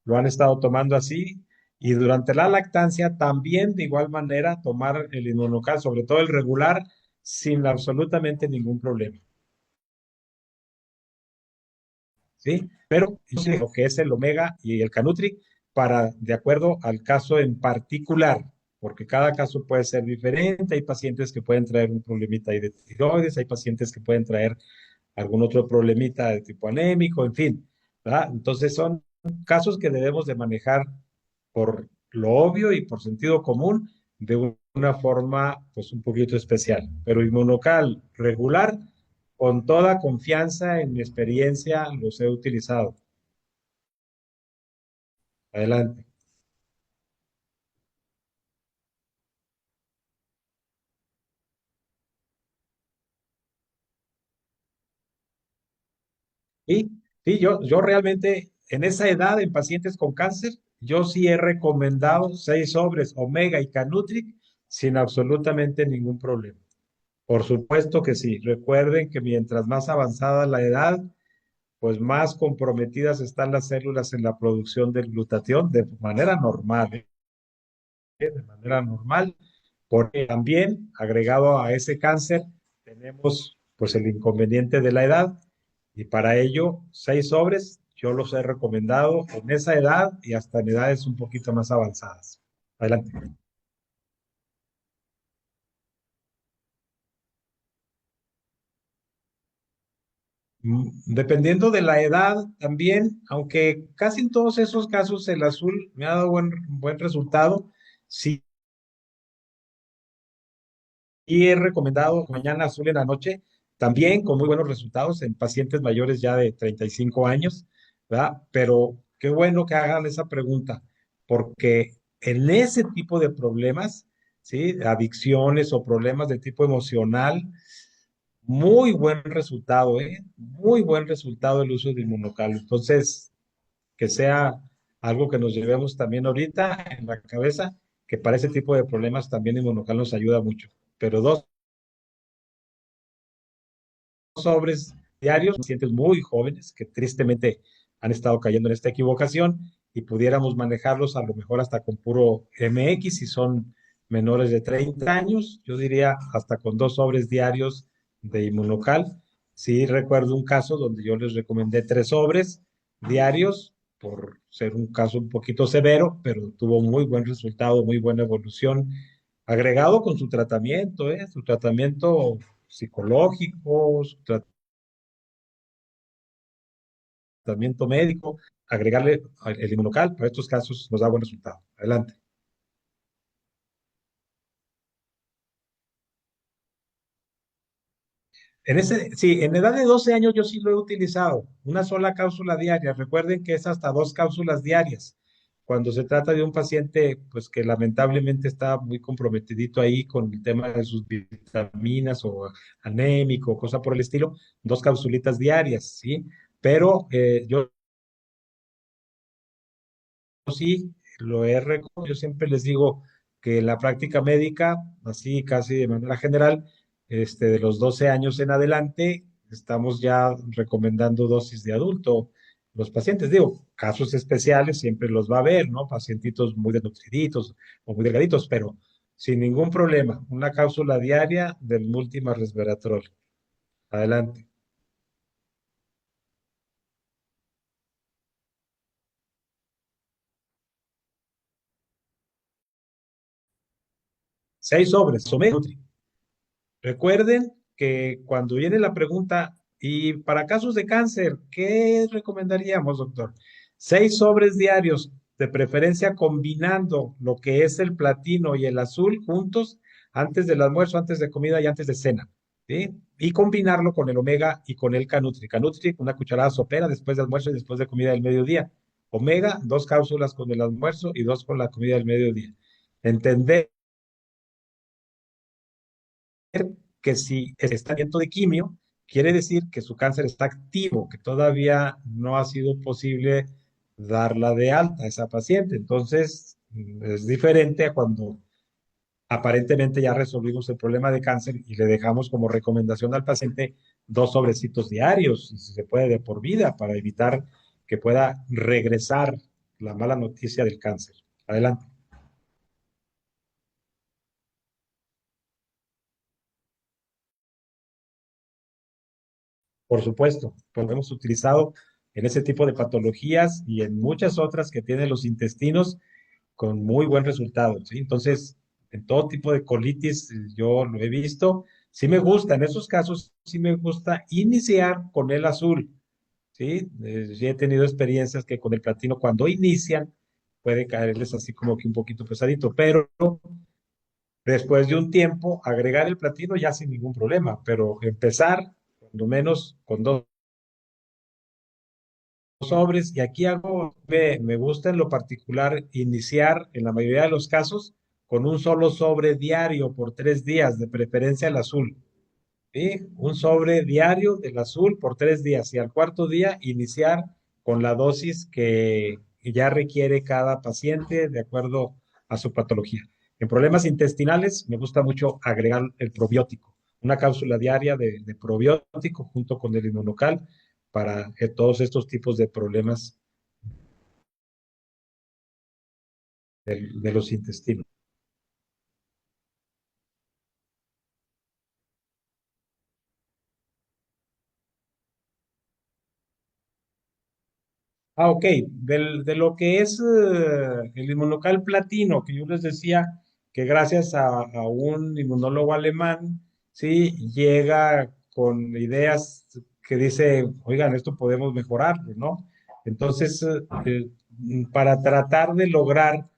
lo han estado tomando así y durante la lactancia también de igual manera tomar el inmunocal, sobre todo el regular, sin absolutamente ningún problema. ¿Sí? Pero yo sé lo que es el omega y el canutri para, de acuerdo al caso en particular, porque cada caso puede ser diferente. Hay pacientes que pueden traer un problemita ahí de tiroides, hay pacientes que pueden traer algún otro problemita de tipo anémico, en fin, ¿verdad? Entonces son casos que debemos de manejar por lo obvio y por sentido común de una forma pues un poquito especial. Pero inmunocal regular, con toda confianza en mi experiencia, los he utilizado. Adelante. Y sí, yo realmente en esa edad, en pacientes con cáncer, yo sí he recomendado 6 sobres Omega y Canutric sin absolutamente ningún problema. Por supuesto que sí. Recuerden que mientras más avanzada la edad, pues más comprometidas están las células en la producción del glutatión de manera normal, ¿eh? De manera normal, porque también agregado a ese cáncer tenemos pues el inconveniente de la edad y para ello 6 sobres yo los he recomendado en esa edad y hasta en edades un poquito más avanzadas. Adelante. Dependiendo de la edad también, aunque casi en todos esos casos el azul me ha dado buen resultado, sí he recomendado mañana azul en la noche, también con muy buenos resultados en pacientes mayores ya de 35 años, ¿verdad? Pero qué bueno que hagan esa pregunta, porque en ese tipo de problemas, ¿sí? Adicciones o problemas de tipo emocional, muy buen resultado, ¿eh? Muy buen resultado el uso de inmunocal. Entonces, que sea algo que nos llevemos también ahorita en la cabeza, que para ese tipo de problemas también inmunocal nos ayuda mucho. Pero 2 sobres diarios, pacientes muy jóvenes que tristemente han estado cayendo en esta equivocación y pudiéramos manejarlos a lo mejor hasta con puro MX si son menores de 30 años, yo diría hasta con 2 sobres diarios de inmunocal. Sí recuerdo un caso donde yo les recomendé 3 sobres diarios por ser un caso un poquito severo, pero tuvo muy buen resultado, muy buena evolución, agregado con su tratamiento psicológico, su tratamiento médico, agregarle el inmunocal, para estos casos nos da buen resultado. Adelante. Sí, en edad de 12 años yo sí lo he utilizado, una sola cápsula diaria. Recuerden que es hasta 2 cápsulas diarias. Cuando se trata de un paciente, pues que lamentablemente está muy comprometidito ahí con el tema de sus vitaminas o anémico, cosa por el estilo, 2 cápsulitas diarias, ¿sí? Pero yo sí lo he recomendado. Yo siempre les digo que en la práctica médica, así casi de manera general, de los 12 años en adelante, estamos ya recomendando dosis de adulto. Los pacientes, digo, casos especiales siempre los va a haber, ¿no? Pacientitos muy desnutriditos o muy delgaditos, pero sin ningún problema. Una cápsula diaria del múltima resveratrol. Adelante. 6 sobres, Sometri. Recuerden que cuando viene la pregunta, y para casos de cáncer, ¿qué recomendaríamos, doctor? 6 sobres diarios, de preferencia combinando lo que es el platino y el azul juntos antes del almuerzo, antes de comida y antes de cena, ¿sí? Y combinarlo con el omega y con el canutri. Canutri, una cucharada sopera después de almuerzo y después de comida del mediodía. Omega, 2 cápsulas con el almuerzo y 2 con la comida del mediodía. Entender que si está en tratamiento de quimio, quiere decir que su cáncer está activo, que todavía no ha sido posible darla de alta a esa paciente. Entonces, es diferente a cuando aparentemente ya resolvimos el problema de cáncer y le dejamos como recomendación al paciente 2 sobrecitos diarios, y si se puede de por vida, para evitar que pueda regresar la mala noticia del cáncer. Adelante. Por supuesto, pues lo hemos utilizado en ese tipo de patologías y en muchas otras que tienen los intestinos con muy buen resultado, ¿sí? Entonces, en todo tipo de colitis yo lo he visto. Sí me gusta, en esos casos sí me gusta iniciar con el azul, ¿sí? Sí he tenido experiencias que con el platino cuando inician puede caerles así como que un poquito pesadito, pero después de un tiempo agregar el platino ya sin ningún problema, pero empezar cuando menos con 2 sobres, y aquí me gusta en lo particular iniciar en la mayoría de los casos con un solo sobre diario por 3 días, de preferencia el azul, ¿sí? Un sobre diario del azul por 3 días y al cuarto día iniciar con la dosis que ya requiere cada paciente de acuerdo a su patología. En problemas intestinales me gusta mucho agregar el probiótico, una cápsula diaria de probiótico junto con el inmunocal para todos estos tipos de problemas de los intestinos. Ah, ok. De lo que es el inmunocal platino, que yo les decía que gracias a un inmunólogo alemán, sí, llega con ideas que dice, oigan, esto podemos mejorarlo, ¿no? Entonces, para tratar de lograr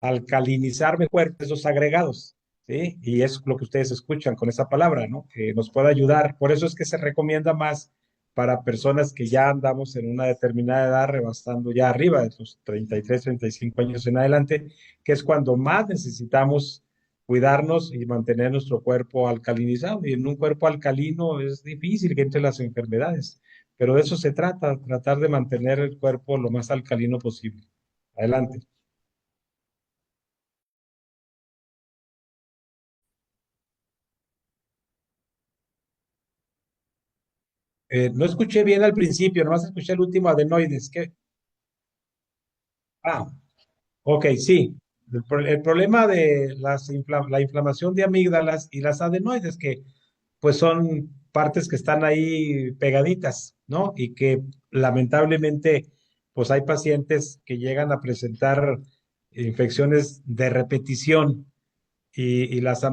alcalinizar mejor esos agregados, ¿sí? Y es lo que ustedes escuchan con esa palabra, ¿no? Que nos puede ayudar. Por eso es que se recomienda más para personas que ya andamos en una determinada edad, rebasando ya arriba de los 33, 35 años en adelante, que es cuando más necesitamos cuidarnos y mantener nuestro cuerpo alcalinizado. Y en un cuerpo alcalino es difícil que entre las enfermedades, pero de eso se trata, tratar de mantener el cuerpo lo más alcalino posible. Adelante. No escuché bien al principio, nomás escuché el último adenoides. ¿Qué? Ah, ok, sí. El problema de la inflamación de amígdalas y las adenoides, que pues son partes que están ahí pegaditas, ¿no? Y que lamentablemente, pues hay pacientes que llegan a presentar infecciones de repetición y las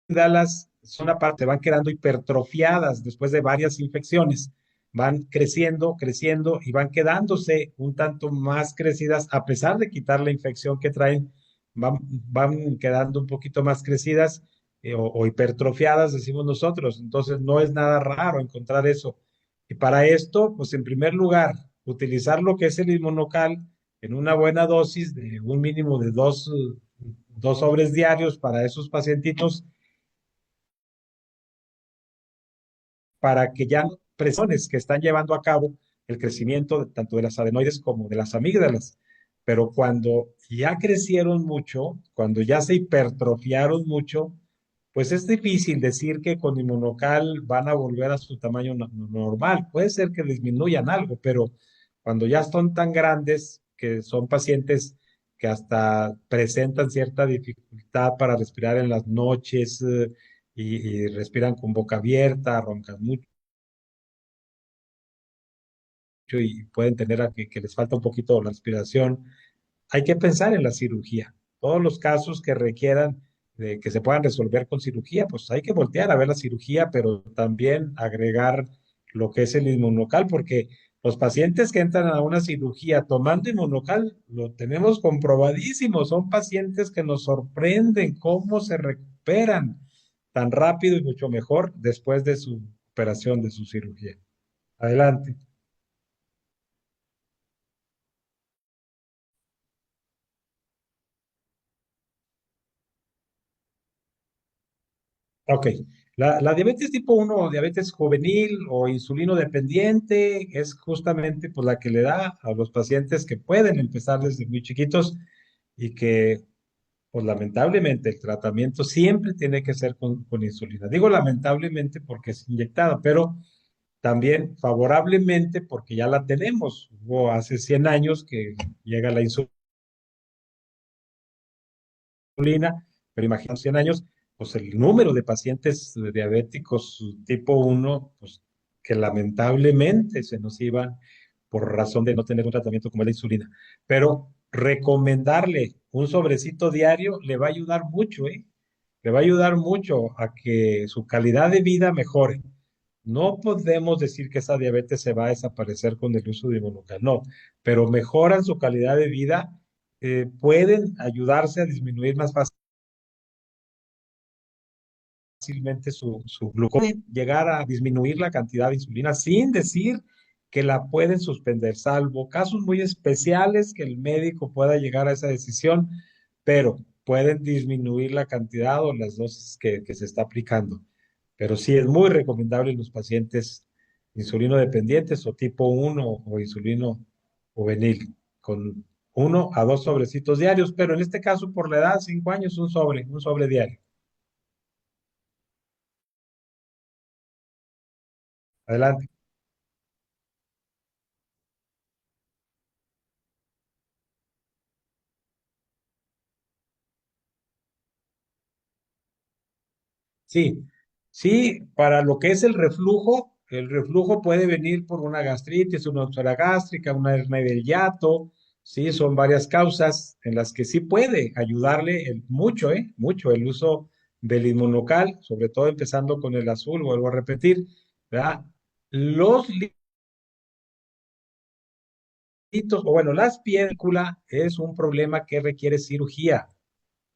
amígdalas son aparte, van quedando hipertrofiadas después de varias infecciones. Van creciendo, creciendo y van quedándose un tanto más crecidas, a pesar de quitar la infección que traen, van quedando un poquito más crecidas o hipertrofiadas, decimos nosotros. Entonces, no es nada raro encontrar eso. Y para esto, pues en primer lugar, utilizar lo que es el inmunocal en una buena dosis de un mínimo de dos sobres diarios para esos pacientitos para que ya no presiones que están llevando a cabo el crecimiento tanto de las adenoides como de las amígdalas. Pero cuando ya crecieron mucho, cuando ya se hipertrofiaron mucho, pues es difícil decir que con inmunocal van a volver a su tamaño normal. Puede ser que disminuyan algo, pero cuando ya son tan grandes que son pacientes que hasta presentan cierta dificultad para respirar en las noches y respiran con boca abierta, roncan mucho y pueden tener que les falta un poquito la respiración, hay que pensar en la cirugía. Todos los casos que requieran de que se puedan resolver con cirugía, pues hay que voltear a ver la cirugía, pero también agregar lo que es el inmunocal, porque los pacientes que entran a una cirugía tomando inmunocal, lo tenemos comprobadísimo, son pacientes que nos sorprenden cómo se recuperan tan rápido y mucho mejor después de su operación, de su cirugía. Adelante. Ok. La diabetes tipo uno o diabetes juvenil o insulino dependiente es justamente pues, la que le da a los pacientes que pueden empezar desde muy chiquitos y que, pues lamentablemente, el tratamiento siempre tiene que ser con insulina. Digo lamentablemente porque es inyectada, pero también favorablemente porque ya la tenemos. Hubo hace 100 años que llega la insulina, pero imagínate 100 años, pues el número de pacientes diabéticos tipo uno pues que lamentablemente se nos iban por razón de no tener un tratamiento como la insulina. Pero recomendarle un sobrecito diario le va a ayudar mucho, ¿eh? Le va a ayudar mucho a que su calidad de vida mejore. No podemos decir que esa diabetes se va a desaparecer con el uso de inmunocal, no, pero mejoran su calidad de vida, pueden ayudarse a disminuir más fácilmente su glucosa, pueden llegar a disminuir la cantidad de insulina sin decir que la pueden suspender, salvo casos muy especiales que el médico pueda llegar a esa decisión, pero pueden disminuir la cantidad o las dosis que se está aplicando. Pero sí es muy recomendable en los pacientes insulino dependientes o tipo uno o insulino juvenil, con 1 a 2 sobrecitos diarios, pero en este caso, por la edad, 5 años, un sobre diario. Adelante. Sí, sí, para lo que es el reflujo puede venir por una gastritis, una úlcera gástrica, una hernia del hiato, sí, son varias causas en las que sí puede ayudarle mucho, mucho el uso del inmunocal, sobre todo empezando con el azul, vuelvo a repetir, ¿verdad? Los litos, o bueno, las piedrículas es un problema que requiere cirugía.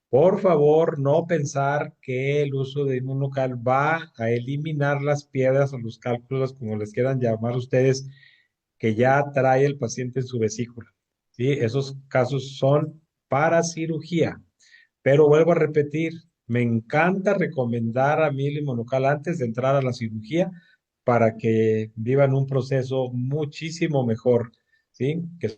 Por favor, no pensar que el uso de inmunocal va a eliminar las piedras o los cálculos, como les quieran llamar ustedes, que ya trae el paciente en su vesícula. ¿Sí? Esos casos son para cirugía. Pero vuelvo a repetir, me encanta recomendar a mí el inmunocal antes de entrar a la cirugía para que vivan un proceso muchísimo mejor, ¿sí? Que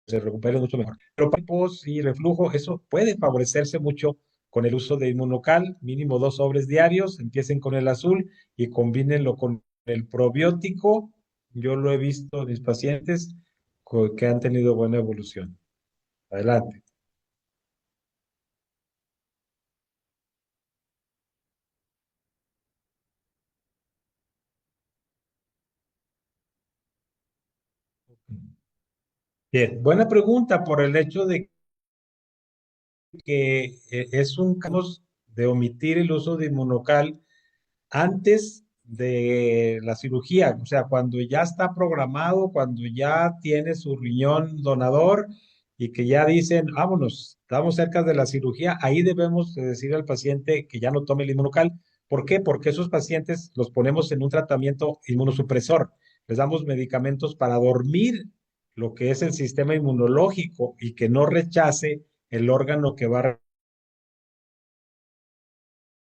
se recupere mucho mejor. Pero pólipos y reflujo, eso puede favorecerse mucho con el uso de inmunocal, mínimo 2 sobres diarios, empiecen con el azul y combínenlo con el probiótico. Yo lo he visto en mis pacientes que han tenido buena evolución. Adelante. Bien, buena pregunta por el hecho de que es un caso de omitir el uso de inmunocal antes de la cirugía, o sea, cuando ya está programado, cuando ya tiene su riñón donador y que ya dicen, vámonos, estamos cerca de la cirugía, ahí debemos de decir al paciente que ya no tome el inmunocal. ¿Por qué? Porque esos pacientes los ponemos en un tratamiento inmunosupresor. Les damos medicamentos para dormir lo que es el sistema inmunológico y que no rechace el órgano que va a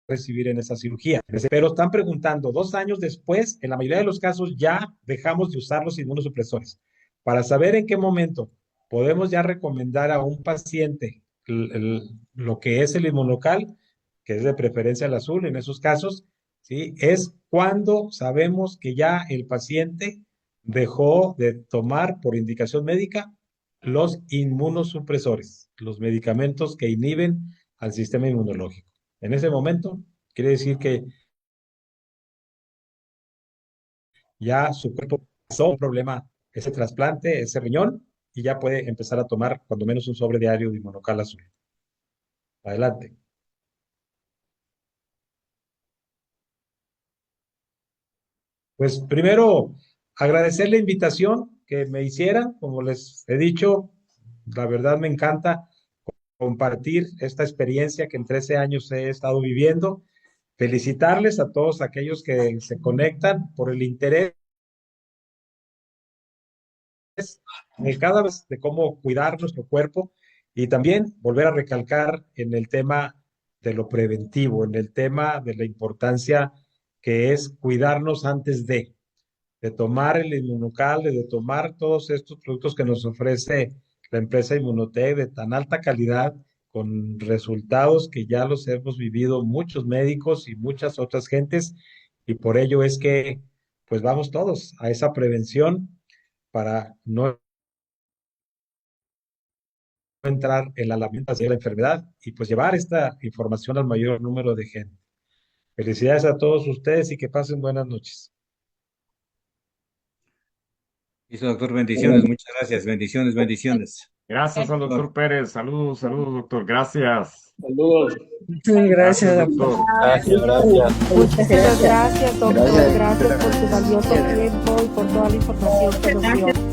recibir en esa cirugía. Pero están preguntando, 2 años después, en la mayoría de los casos ya dejamos de usar los inmunosupresores. Para saber en qué momento podemos ya recomendar a un paciente lo que es el inmunocal, que es de preferencia el azul en esos casos, ¿sí? Es cuando sabemos que ya el paciente dejó de tomar por indicación médica los inmunosupresores, los medicamentos que inhiben al sistema inmunológico. En ese momento, quiere decir que ya su cuerpo pasó un problema, ese trasplante, ese riñón, y ya puede empezar a tomar cuando menos un sobre diario de inmunocal azul. Adelante. Pues primero, agradecer la invitación que me hicieran. Como les he dicho, la verdad me encanta compartir esta experiencia que en 13 años he estado viviendo. Felicitarles a todos aquellos que se conectan por el interés cada vez de cómo cuidar nuestro cuerpo y también volver a recalcar en el tema de lo preventivo, en el tema de la importancia que es cuidarnos antes de tomar el inmunocal, de tomar todos estos productos que nos ofrece la empresa Inmunotech de tan alta calidad, con resultados que ya los hemos vivido muchos médicos y muchas otras gentes, y por ello es que pues vamos todos a esa prevención para no entrar en la lamentación de la enfermedad y pues llevar esta información al mayor número de gente. Felicidades a todos ustedes y que pasen buenas noches. Listo, doctor, bendiciones, muchas gracias, bendiciones, bendiciones. Gracias al doctor Pérez. Saludos, saludos, doctor. Gracias. Saludos. Gracias, Gracias, doctor. doctor. Gracias, gracias. Muchas Muchísimas gracias. gracias, doctor. Gracias. Gracias por su valioso tiempo y por toda la información que nos dio.